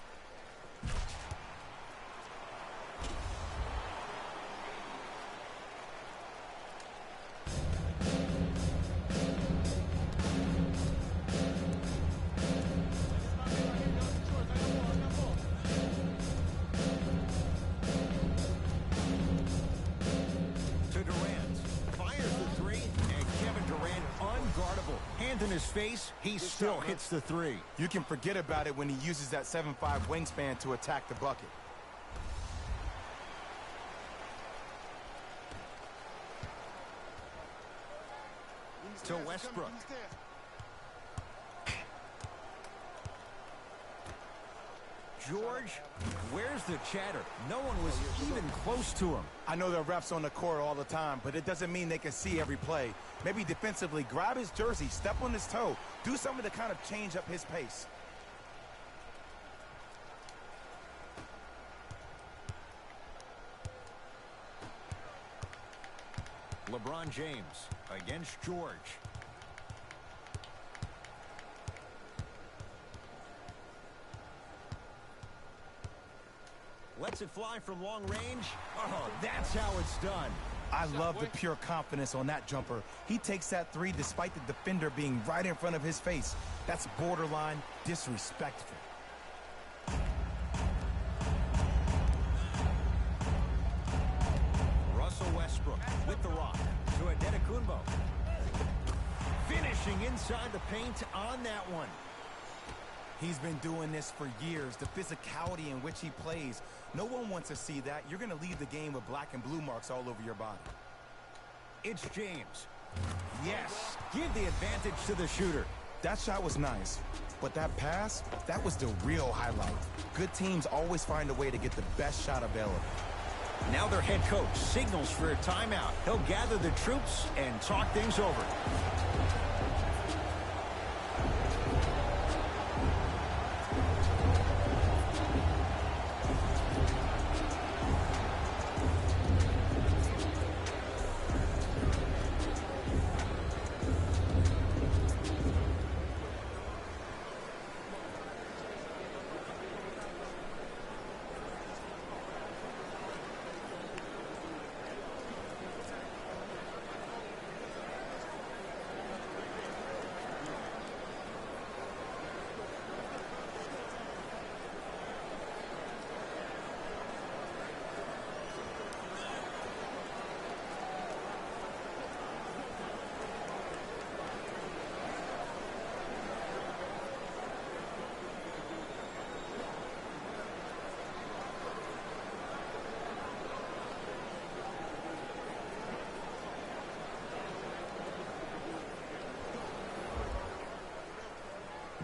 In his face, he still hits the 3. You can forget about it when he uses that 7'5" wingspan to attack the bucket. To Westbrook. George, where's the chatter? No one was even close to him. I know there are refs on the court all the time, but it doesn't mean they can see every play. Maybe defensively, grab his jersey, step on his toe, do something to kind of change up his pace. LeBron James against George. Lets it fly from long range. Oh, that's how it's done. I love the pure confidence on that jumper. He takes that 3 despite the defender being right in front of his face. That's borderline disrespectful. Westbrook with the rock to Adetokunbo. Finishing inside the paint on that one. He's been doing this for years. The physicality in which he plays. No one wants to see that. You're going to leave the game with black and blue marks all over your body. It's James. Yes, give the advantage to the shooter. That shot was nice, but that pass, that was the real highlight. Good teams always find a way to get the best shot available. Now their head coach signals for a timeout. He'll gather the troops and talk things over.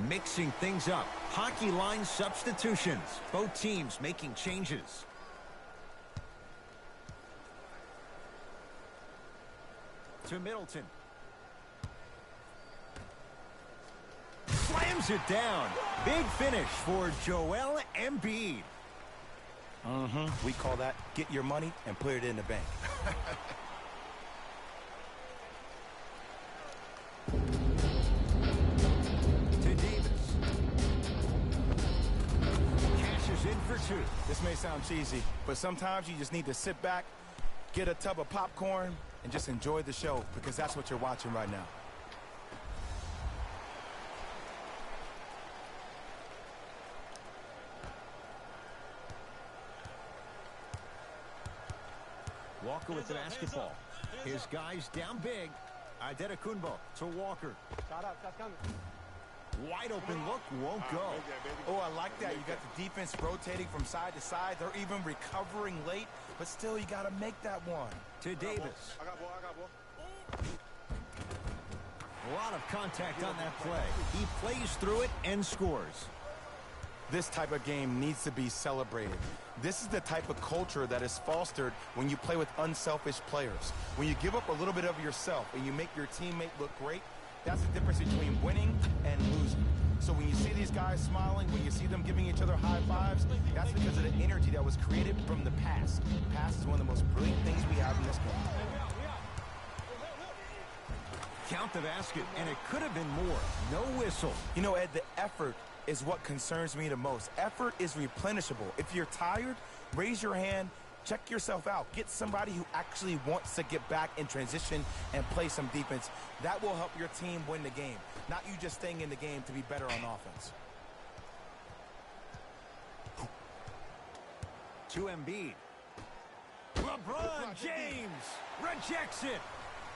Mixing things up. Hockey line substitutions. Both teams making changes. To Middleton. Slams it down. Big finish for Joel Embiid. We call that get your money and put it in the bank. Two. This may sound cheesy, but sometimes you just need to sit back, get a tub of popcorn, and just enjoy the show, because that's what you're watching right now. Walker with the basketball. His guys down big. Adetokunbo to Walker. Wide open look, won't go. Oh, I like that. You got the defense rotating from side to side. They're even recovering late, but still, you got to make that one. To Davis. A lot of contact on that play. He plays through it and scores. This type of game needs to be celebrated. This is the type of culture that is fostered when you play with unselfish players. When you give up a little bit of yourself and you make your teammate look great, that's the difference between winning and losing. So when you see these guys smiling, when you see them giving each other high fives, that's because of the energy that was created from the past. The past is one of the most brilliant things we have in this game. Count the basket, and it could have been more. No whistle. You know, Ed, the effort is what concerns me the most. Effort is replenishable. If you're tired, raise your hand. Check yourself out. Get somebody who actually wants to get back in transition and play some defense. That will help your team win the game, not you just staying in the game to be better on offense. To Embiid. LeBron James rejects it.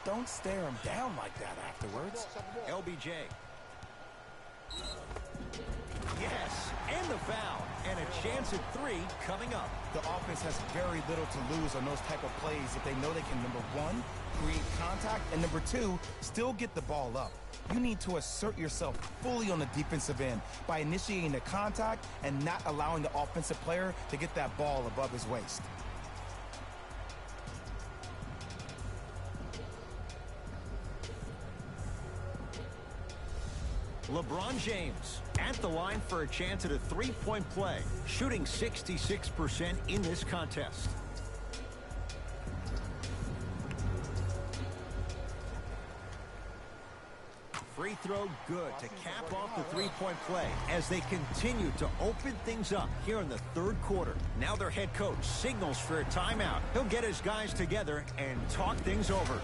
Don't stare him down like that afterwards. LBJ. Yes, and the foul, and a chance at three coming up. The offense has very little to lose on those type of plays if they know they can, number one, create contact, and number two, still get the ball up. You need to assert yourself fully on the defensive end by initiating the contact and not allowing the offensive player to get that ball above his waist. LeBron James at the line for a chance at a three-point play, shooting 66% in this contest. Free throw good to cap off the three-point play as they continue to open things up here in the third quarter. Now their head coach signals for a timeout. He'll get his guys together and talk things over.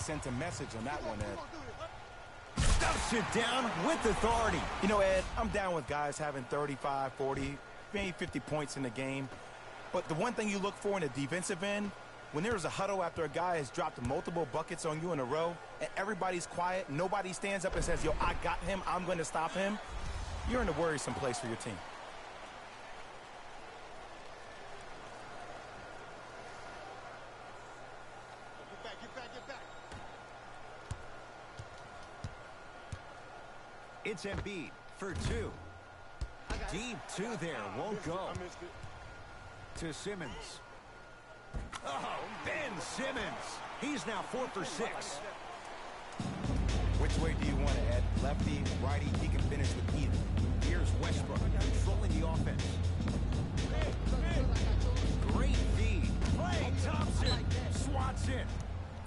sent a message on that one, Ed. Stuffs it down with authority. You know, Ed, I'm down with guys having 35, 40, maybe 50 points in the game. But the one thing you look for in a defensive end, when there's a huddle after a guy has dropped multiple buckets on you in a row, and everybody's quiet, nobody stands up and says, yo, I got him, I'm going to stop him, you're in a worrisome place for your team. Get back. It's Embiid for two. Deep two there, won't go. To Simmons. Oh, Ben Simmons. He's now 4 for 6. Which way do you want it, Ed? Lefty, righty, he can finish with either. Here's Westbrook controlling the offense. Great feed. Klay Thompson swats it.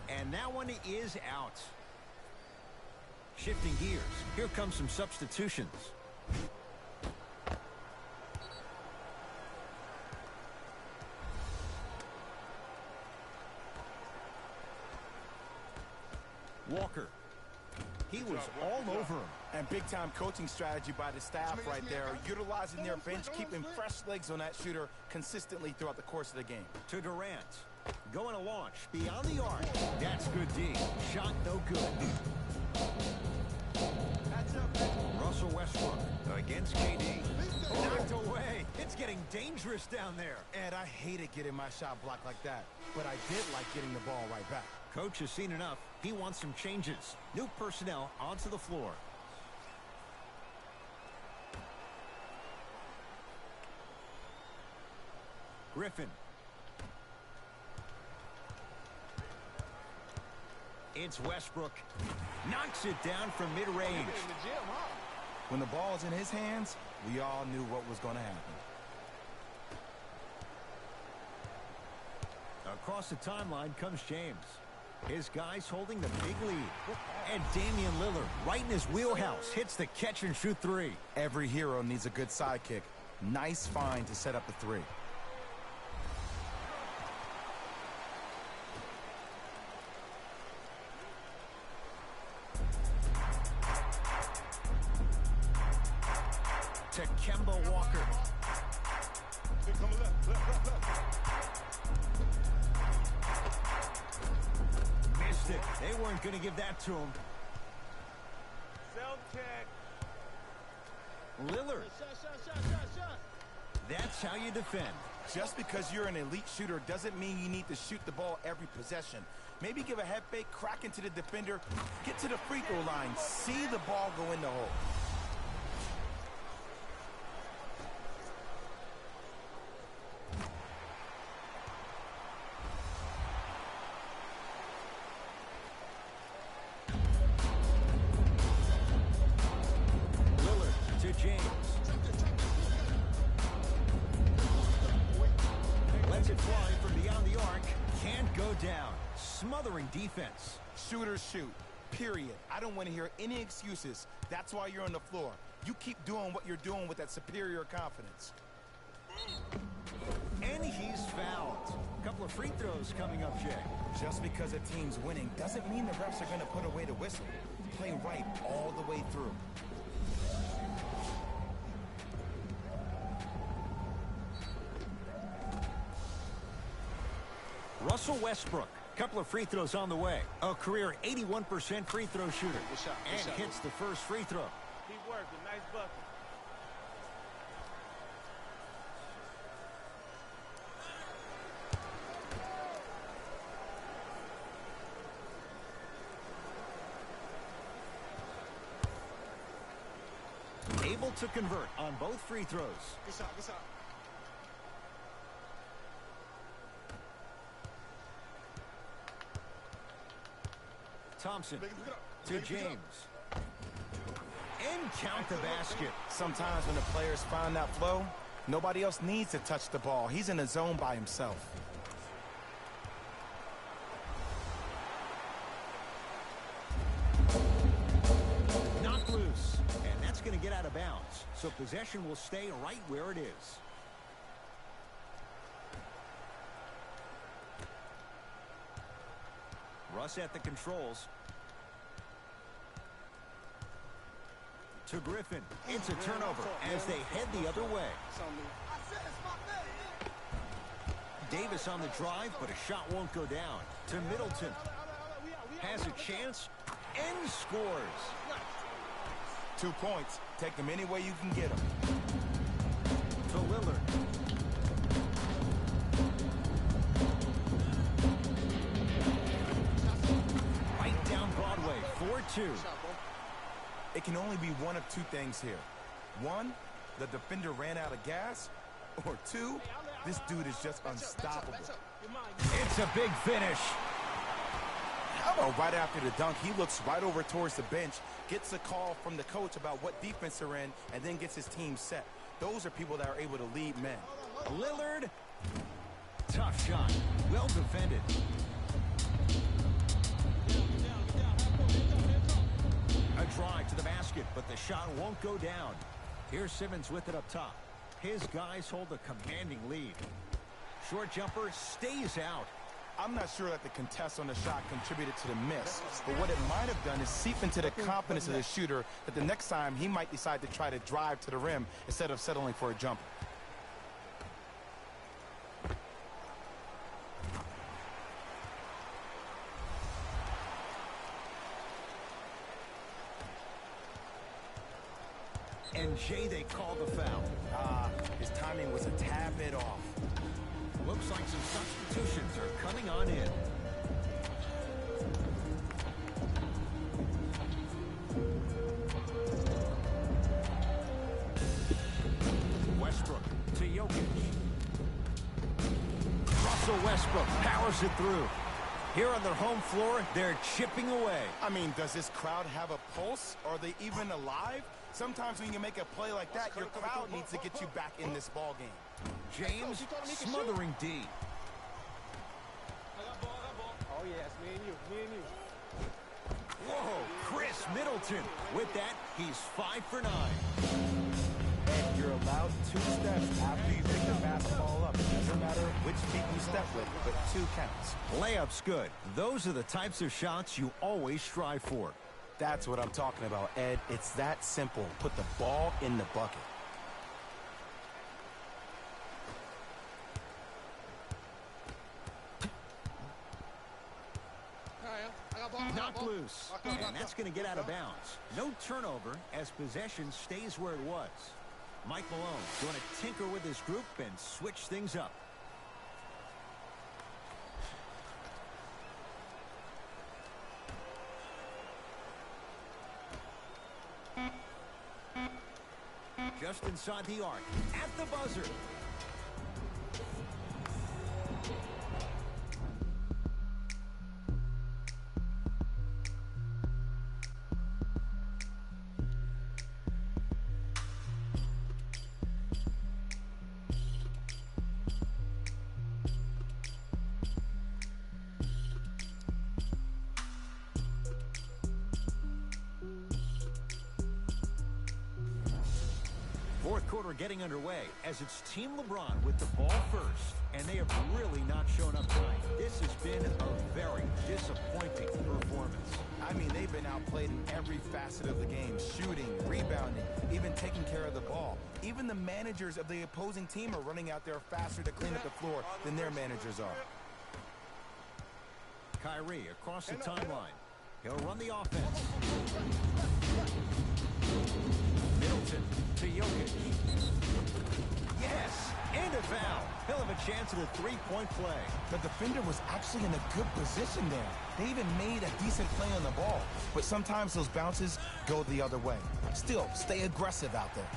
And that one is out. Shifting gears. Here come some substitutions. Walker. He was all over him. And big-time coaching strategy by the staff right there, utilizing their bench, keeping fresh legs on that shooter consistently throughout the course of the game. To Durant. Going to launch beyond the arc. That's good D. Shot no good. Russell Westbrook against KD. Knocked away. It's getting dangerous down there. Ed, I hated getting my shot blocked like that, but I did like getting the ball right back. Coach has seen enough. He wants some changes. New personnel onto the floor. Griffin. It's Westbrook. Knocks it down from mid-range. When the ball's in his hands, we all knew what was going to happen. Across the timeline comes James. His guys holding the big lead. And Damian Lillard, right in his wheelhouse, hits the catch-and-shoot three. Every hero needs a good sidekick. Nice find to set up the three. To Kemba Walker. Missed it. They weren't going to give that to him. Lillard. That's how you defend. Just because you're an elite shooter doesn't mean you need to shoot the ball every possession. Maybe give a head fake, crack into the defender, get to the free throw line, see the ball go in the hole. Smothering defense. Shooters shoot, period. I don't want to hear any excuses. That's why you're on the floor. You keep doing what you're doing with that superior confidence. And he's fouled. A couple of free throws coming up, Jay. Just because a team's winning doesn't mean the refs are going to put away the whistle. Play right all the way through. Russell Westbrook. Couple of free throws on the way. A career 81% free throw shooter. And hits the first free throw. Keep working. Nice bucket. Able to convert on both free throws. Good shot. Thompson to James. And count the basket. Sometimes when the players find that flow, nobody else needs to touch the ball. He's in the zone by himself. Knocked loose. And that's going to get out of bounds. So possession will stay right where it is. Russ at the controls. To Griffin. It's a turnover as they head the other way. Davis on the drive, but a shot won't go down. To Middleton. Has a chance and scores. 2 points. Take them any way you can get them. To Lillard. Right down Broadway, 4-2. It can only be one of two things here. One, the defender ran out of gas. Or two, this dude is just unstoppable. It's a big finish. Oh, right after the dunk, he looks right over towards the bench, gets a call from the coach about what defense they're in, and then gets his team set. Those are people that are able to lead men. Lillard. Tough shot. Well defended. A drive to the basket, but the shot won't go down. Here's Simmons with it up top. His guys hold a commanding lead. Short jumper stays out. I'm not sure that the contest on the shot contributed to the miss, but what it might have done is seep into the confidence of the shooter that the next time he might decide to try to drive to the rim instead of settling for a jumper. And Jay, they call the foul. His timing was a tad bit off. Looks like some substitutions are coming on in. Westbrook to Jokic. Russell Westbrook powers it through. Here on their home floor, they're chipping away. I mean, does this crowd have a pulse? Are they even alive? Sometimes when you make a play like that, your crowd needs to get you back in this ball game. James smothering D. Oh, yes, me and you. Whoa, Chris Middleton. With that, he's 5 for 9. And you're allowed 2 steps after you pick the basketball up. It doesn't matter which feet you step with, but 2 counts. Layup's good. Those are the types of shots you always strive for. That's what I'm talking about, Ed. It's that simple. Put the ball in the bucket. Knocked loose, and that's going to get out of bounds. No turnover as possession stays where it was. Mike Malone going to tinker with his group and switch things up. Just inside the arc, at the buzzer. Fourth quarter getting underway as it's Team LeBron with the ball first, and they have really not shown up tonight. This has been a very disappointing performance. I mean, they've been outplayed in every facet of the game. Shooting, rebounding, even taking care of the ball. Even the managers of the opposing team are running out there faster to clean up the floor than their managers are. Kyrie across the timeline. He'll run the offense. Middleton to Jokic. Yes, and a foul. He'll have a chance at a three-point play. The defender was actually in a good position there. They even made a decent play on the ball. But sometimes those bounces go the other way. Still, stay aggressive out there.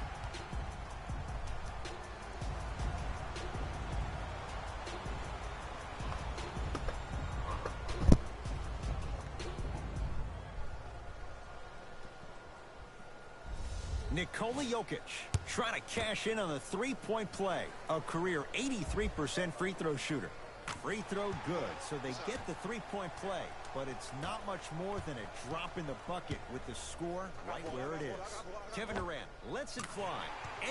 Nikola Jokic trying to cash in on the three-point play. A career 83% free throw shooter. Free throw good, so they get the three-point play. But it's not much more than a drop in the bucket with the score right where it is. Kevin Durant lets it fly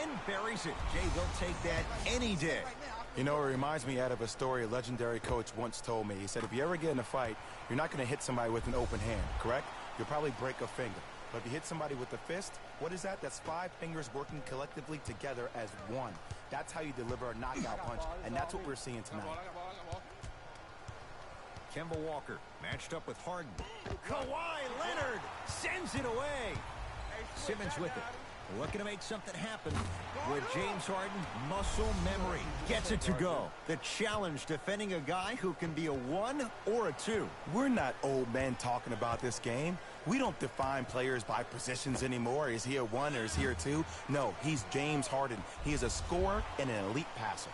and buries it. Jay, they'll take that any day. You know, it reminds me out of a story a legendary coach once told me. He said, if you ever get in a fight, you're not going to hit somebody with an open hand, correct? You'll probably break a finger. But if you hit somebody with a fist, what is that? That's 5 fingers working collectively together as one. That's how you deliver a knockout punch, and that's what we're seeing tonight. Kemba Walker matched up with Harden. Kawhi Leonard sends it away. Simmons with it. Looking to make something happen with James Harden. Muscle memory. Gets it to go. The challenge defending a guy who can be a 1 or a 2. We're not old men talking about this game. We don't define players by positions anymore. Is he a 1 or is he a 2? No, he's James Harden. He is a scorer and an elite passer.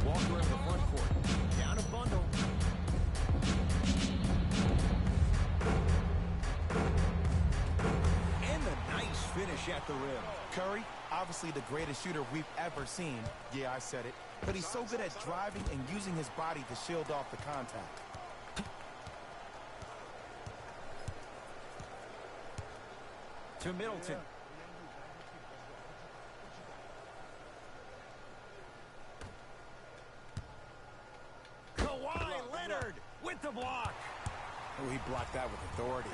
Walker in the front court. Down a bundle. And a nice finish at the rim. Curry, obviously the greatest shooter we've ever seen. Yeah, I said it. But he's so good at driving and using his body to shield off the contact. To Middleton. Kawhi Leonard with the block. Oh, he blocked that with authority.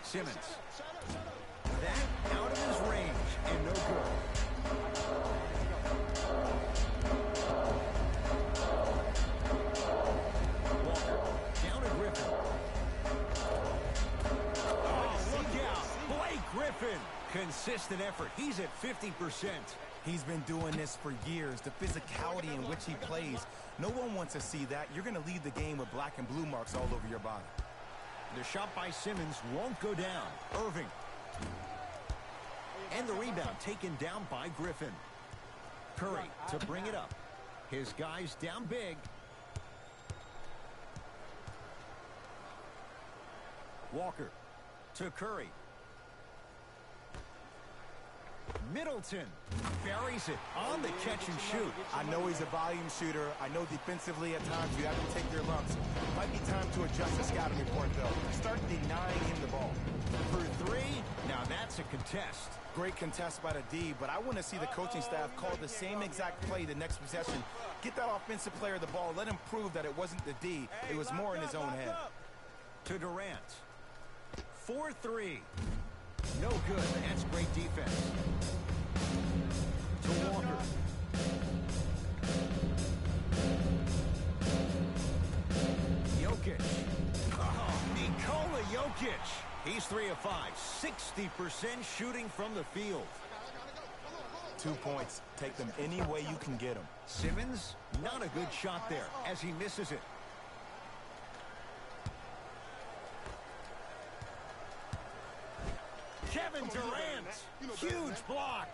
Simmons. That out of his range and no good. Walker down to Griffin. Oh, look out. Blake Griffin. Consistent effort. He's at 50%. He's been doing this for years. The physicality in which he plays. No one wants to see that. You're going to leave the game with black and blue marks all over your body. The shot by Simmons won't go down. Irving. And the rebound taken down by Griffin. Curry to bring it up. His guys down big. Walker to Curry. Middleton buries it on the catch and shoot. I know he's a volume shooter. I know defensively at times you have to take your lumps. Might be time to adjust the scouting report, though. Start denying him the ball. For 3, now that's a contest. Great contest by the D, but I want to see the coaching staff call the same exact play the next possession. Get that offensive player the ball. Let him prove that it wasn't the D. It was more in his own head. To Durant. 4-3. No good. That's great defense. To Walker. Jokic. Oh, Nikola Jokic. He's 3 of 5. 60% shooting from the field. 2 points. Take them any way you can get them. Simmons, not a good shot there as he misses it. Kevin Durant, huge block.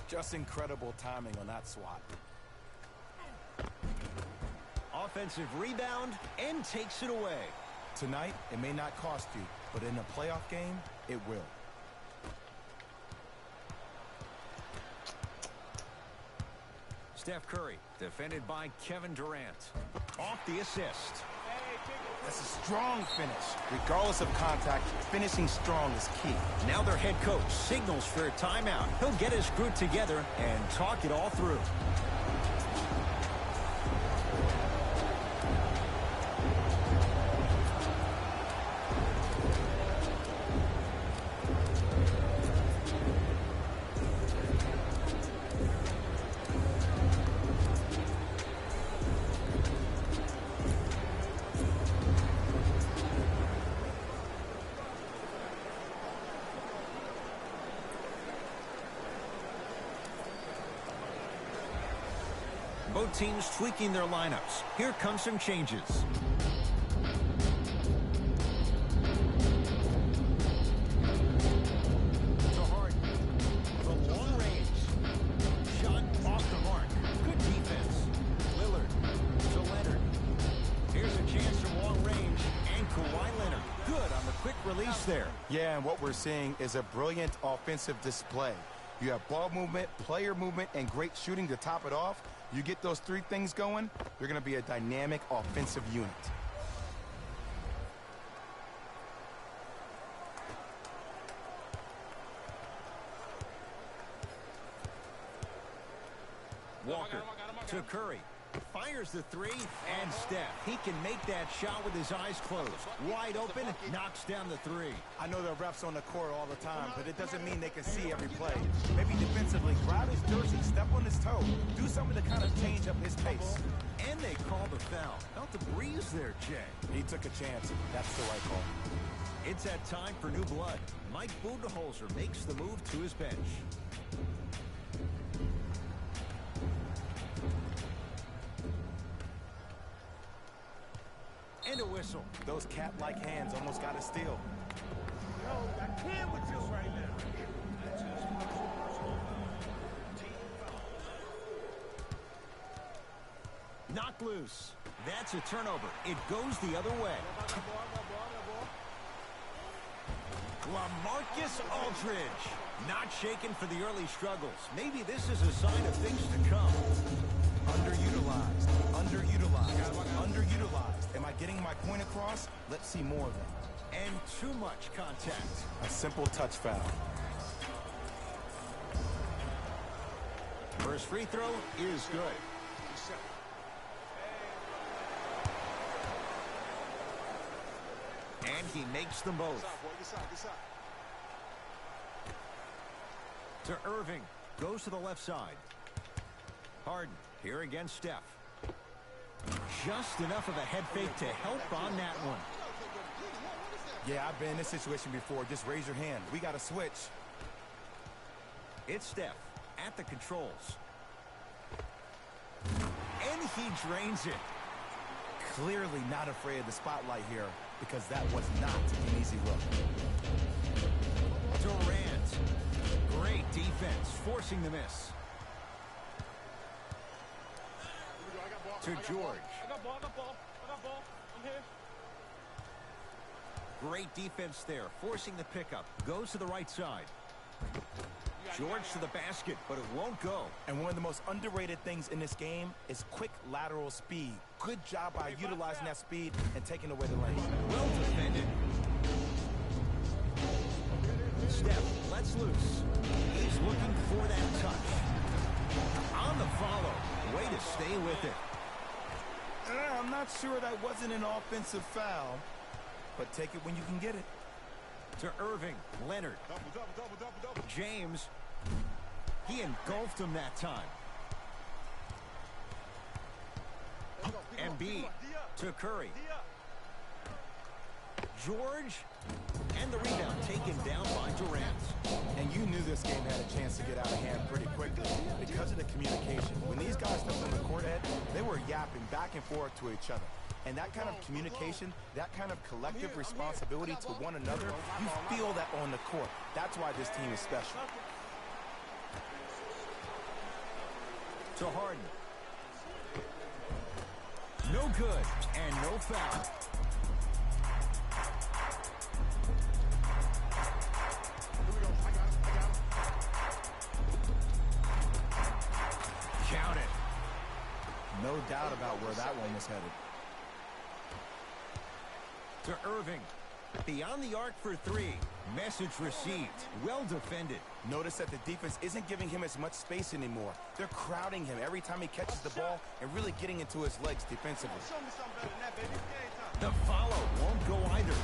Just incredible timing on that swat. Offensive rebound and takes it away. Tonight, it may not cost you, but in a playoff game, it will. Steph Curry, defended by Kevin Durant. Off the assist. That's a strong finish. Regardless of contact, finishing strong is key. Now their head coach signals for a timeout. He'll get his group together and talk it all through. Both teams tweaking their lineups. Here come some changes. To Harden. From long range. Shot off the mark. Good defense. Lillard to Leonard. Here's a chance from long range. And Kawhi Leonard. Good on the quick release there. Yeah, and what we're seeing is a brilliant offensive display. You have ball movement, player movement, and great shooting to top it off. You get those 3 things going, you're going to be a dynamic offensive unit. Walker to Curry. Fires the three, and Steph. He can make that shot with his eyes closed. Wide open, knocks down the three. I know the refs on the court all the time, but it doesn't mean they can see every play. Maybe defensively, grab his jersey, step on his toe, do something to kind of change up his pace. And they call the foul. Felt the breeze there, Jay. He took a chance. That's the right call. It's that time for new blood. Mike Budenholzer makes the move to his bench. And a whistle. Those cat-like hands almost got a steal. Yo, I can't with this right now. Knocked loose. That's a turnover. It goes the other way. LaMarcus Aldridge. Not shaken for the early struggles. Maybe this is a sign of things to come. Underutilized, underutilized, underutilized. Am I getting my point across? Let's see more of it. And too much contact. A simple touch foul. First free throw is good. And he makes them both. To Irving. Goes to the left side. Harden. Here against Steph. Just enough of a head fake to help on that one. Yeah, I've been in this situation before. Just raise your hand. We got to switch. It's Steph at the controls. And he drains it. Clearly not afraid of the spotlight here, because that was not an easy look. Durant. Great defense, forcing the miss. To George. I got ball. I'm here. Great defense there, forcing the pickup. Goes to the right side. George to the basket, but it won't go. And one of the most underrated things in this game is quick lateral speed. Good job by utilizing that speed and taking away the lane. Well defended. Steph lets loose. He's looking for that touch. On the follow. Way to stay with it. I'm not sure that wasn't an offensive foul, but take it when you can get it. To Irving. Leonard. Double. James. He engulfed him that time. Embiid. To Curry. George. And the rebound taken down by Durant. And you knew this game had a chance to get out of hand pretty quickly because of the communication. When these guys stepped on the court, Ed, they were yapping back and forth to each other. And that kind of communication, that kind of collective responsibility to one another, you feel that on the court. That's why this team is special. To Harden. No good, and no foul. Count it. No doubt about where that one was headed. To Irving. Beyond the arc for three. Message received. Well defended. Notice that the defense isn't giving him as much space anymore. They're crowding him every time he catches the ball and really getting into his legs defensively. Show me something better than that, baby. Game time. The follow won't go either.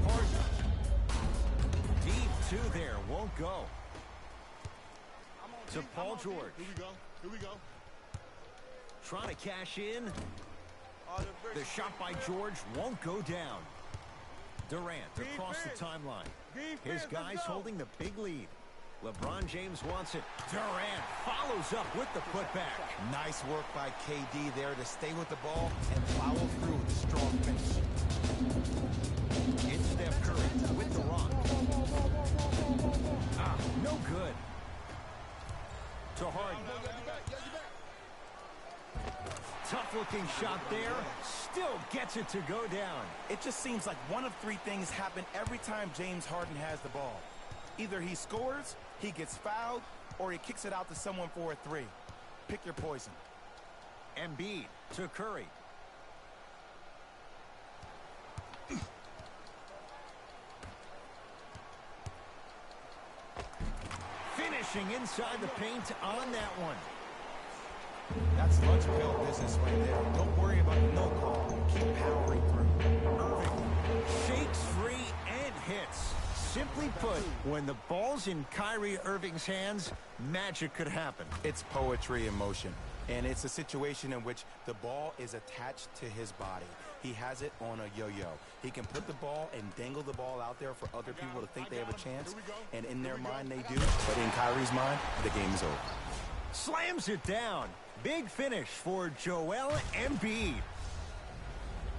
Harden. Deep two there. Won't go. To Paul George. Here we go. Trying to cash in. The shot by George won't go down. Durant across the timeline. His guys holding the big lead. LeBron James wants it. Durant follows up with the putback. Nice work by KD there to stay with the ball and follow through with a strong finish. It's Steph Curry with the rock. No good. To Harden. Tough-looking shot there. Still gets it to go down. It just seems like one of three things happen every time James Harden has the ball. Either he scores, he gets fouled, or he kicks it out to someone for a three. Pick your poison. Embiid to Curry. finishing inside the paint on that one. That's lunch pail business right there. Don't worry about no call. Keep powering through. Irving shakes free and hits. Simply put, when the ball's in Kyrie Irving's hands, magic could happen. It's poetry in motion. And it's a situation in which the ball is attached to his body. He has it on a yo-yo. He can put the ball and dangle the ball out there for other people to think they have a chance. And in their mind, they do. But in Kyrie's mind, the game is over. Slams it down. Big finish for Joel Embiid.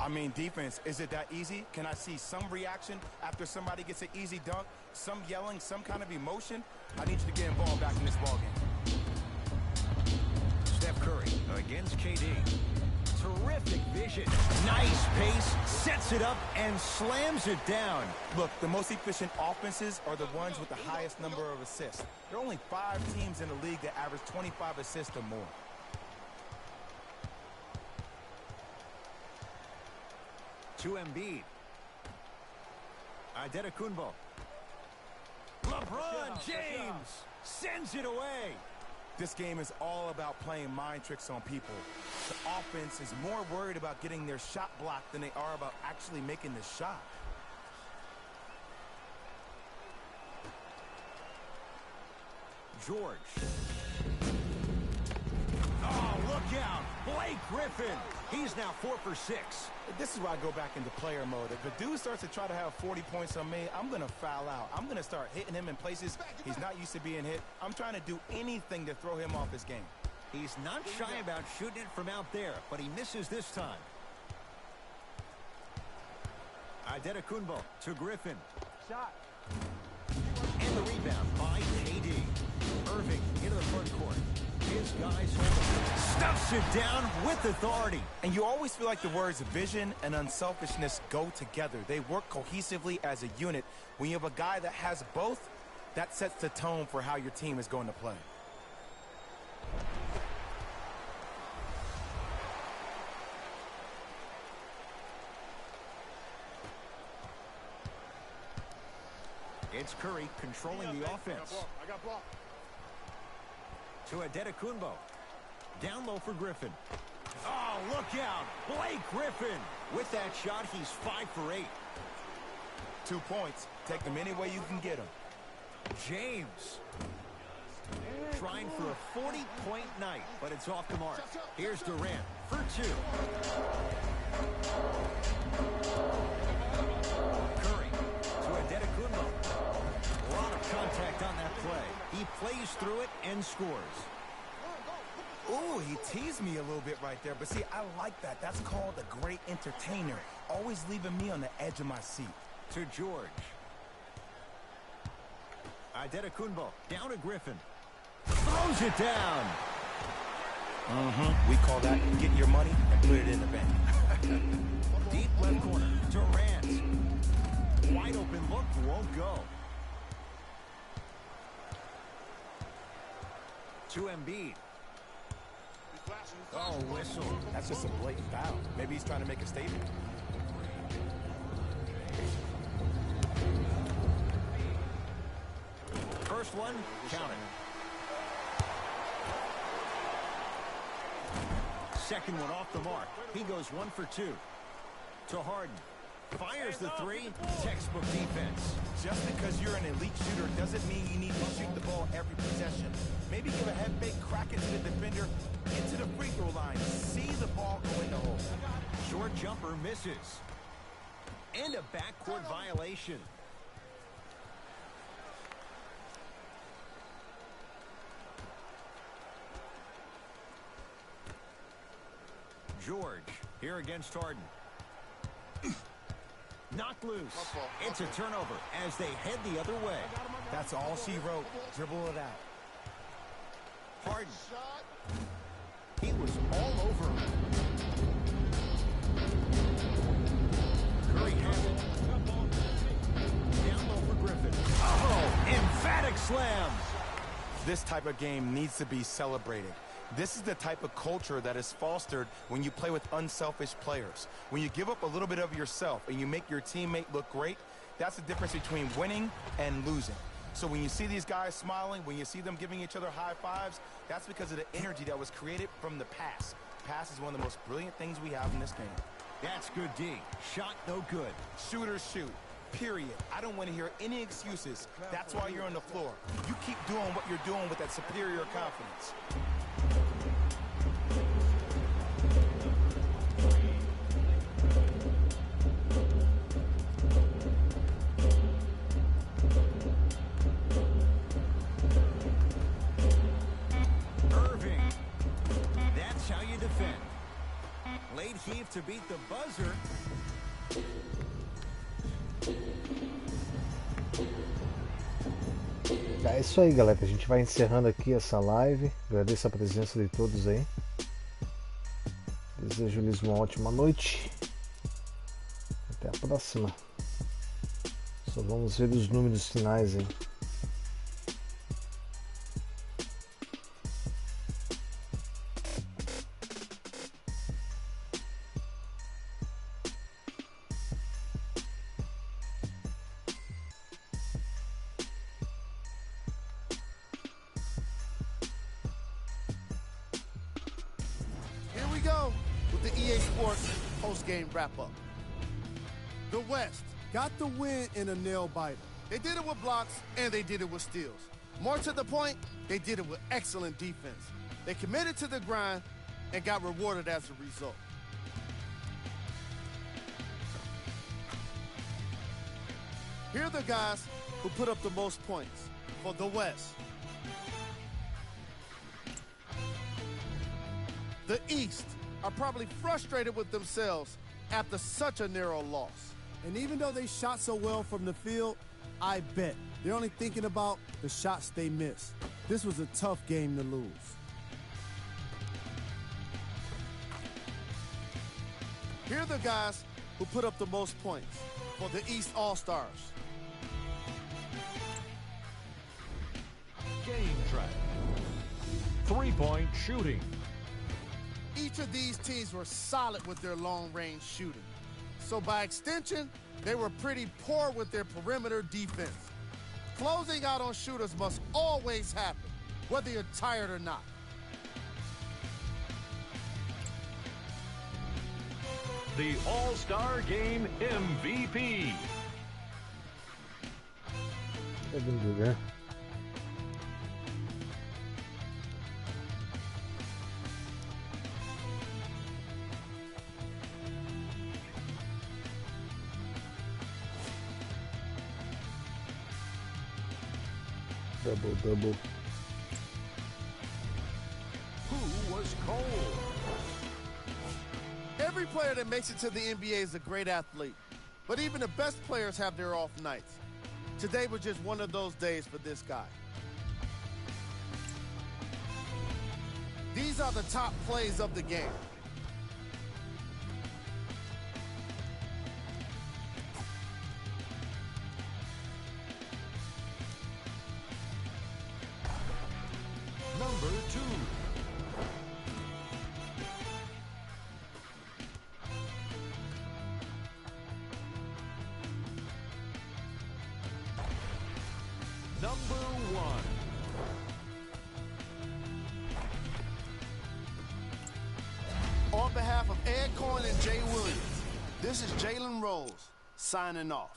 I mean, defense, is it that easy? Can I see some reaction after somebody gets an easy dunk? Some yelling, some kind of emotion? I need you to get involved back in this ballgame. Steph Curry against KD. Terrific vision. Nice pace. Sets it up and slams it down. Look, the most efficient offenses are the ones with the highest number of assists. There are only 5 teams in the league that average 25 assists or more. To Embiid. Antetokounmpo. LeBron James sends it away. This game is all about playing mind tricks on people. The offense is more worried about getting their shot blocked than they are about actually making the shot. George. Oh, look out. Blake Griffin. He's now 4 for 6. This is why I go back into player mode. If a dude starts to try to have 40 points on me, I'm going to foul out. I'm going to start hitting him in places he's not used to being hit. I'm trying to do anything to throw him off his game. He's not shy about shooting it from out there, but he misses this time. Antetokounmpo to Griffin. Shot. And the rebound by KD. Irving into the front court. His guys hold him. Stuffs it down with authority. And you always feel like the words vision and unselfishness go together. They work cohesively as a unit. When you have a guy that has both, that sets the tone for how your team is going to play. It's Curry controlling the offense. I got ball. To Antetokounmpo. Down low for Griffin. Oh, look out. Blake Griffin. With that shot, he's 5 for 8. 2 points. Take them any way you can get them. James. Trying for a 40-point night, but it's off the mark. Here's Durant for 2. Curry to Antetokounmpo. A lot of contact on that play. He plays through it and scores. Ooh, he teased me a little bit right there. But see, I like that. That's called a great entertainer. Always leaving me on the edge of my seat. To George. Antetokounmpo down to Griffin. Throws it down. We call that get your money and put it in the bank. Deep left corner. Durant. Wide open look, won't go. To Embiid. Oh, whistle. That's just a blatant foul. Maybe he's trying to make a statement. First one, count it. Second one off the mark. He goes 1 for 2. To Harden. Fires the 3. Textbook defense. Just because you're an elite shooter doesn't mean you need to shoot the ball every possession. Maybe give a head fake, crack it to the defender, into the free throw line. See the ball go in the hole. Short jumper misses. And a backcourt violation. George here against Harden. Knocked loose. It's a turnover as they head the other way. That's all she wrote. Dribble it out. Harden. He was all over him. Curry has it. Down low for Griffin. Oh, emphatic slam. This type of game needs to be celebrated. This is the type of culture that is fostered when you play with unselfish players. When you give up a little bit of yourself and you make your teammate look great, that's the difference between winning and losing. So when you see these guys smiling, when you see them giving each other high fives, that's because of the energy that was created from the pass. Pass is one of the most brilliant things we have in this game. That's good D. Shot no good. Shooters shoot. Period. I don't want to hear any excuses. That's why you're on the floor. You keep doing what you're doing with that superior confidence. Irving. That's how you defend. Late heave to beat the buzzer. É isso aí, galera. A gente vai encerrando aqui essa live. Agradeço a presença de todos aí. Desejo-lhes uma ótima noite. Até a próxima. Só vamos ver os números finais, hein? Wrap-up. The West got the win in a nail-biter. They did it with blocks, and they did it with steals. More to the point, they did it with excellent defense. They committed to the grind and got rewarded as a result. Here are the guys who put up the most points for the West. The East are probably frustrated with themselves after such a narrow loss. And even though they shot so well from the field, I bet they're only thinking about the shots they missed. This was a tough game to lose. Here are the guys who put up the most points for the East All-Stars. Game track. Three-point shooting. Each of these teams were solid with their long-range shooting. So by extension, they were pretty poor with their perimeter defense. Closing out on shooters must always happen, whether you're tired or not. The All-Star Game MVP. Double. Who was cold? Every player that makes it to the NBA is a great athlete, but even the best players have their off nights. Today was just one of those days for this guy. These are the top plays of the game. Number 2. Number 1. On behalf of Ed Cohen and Jay Williams, this is Jalen Rose signing off.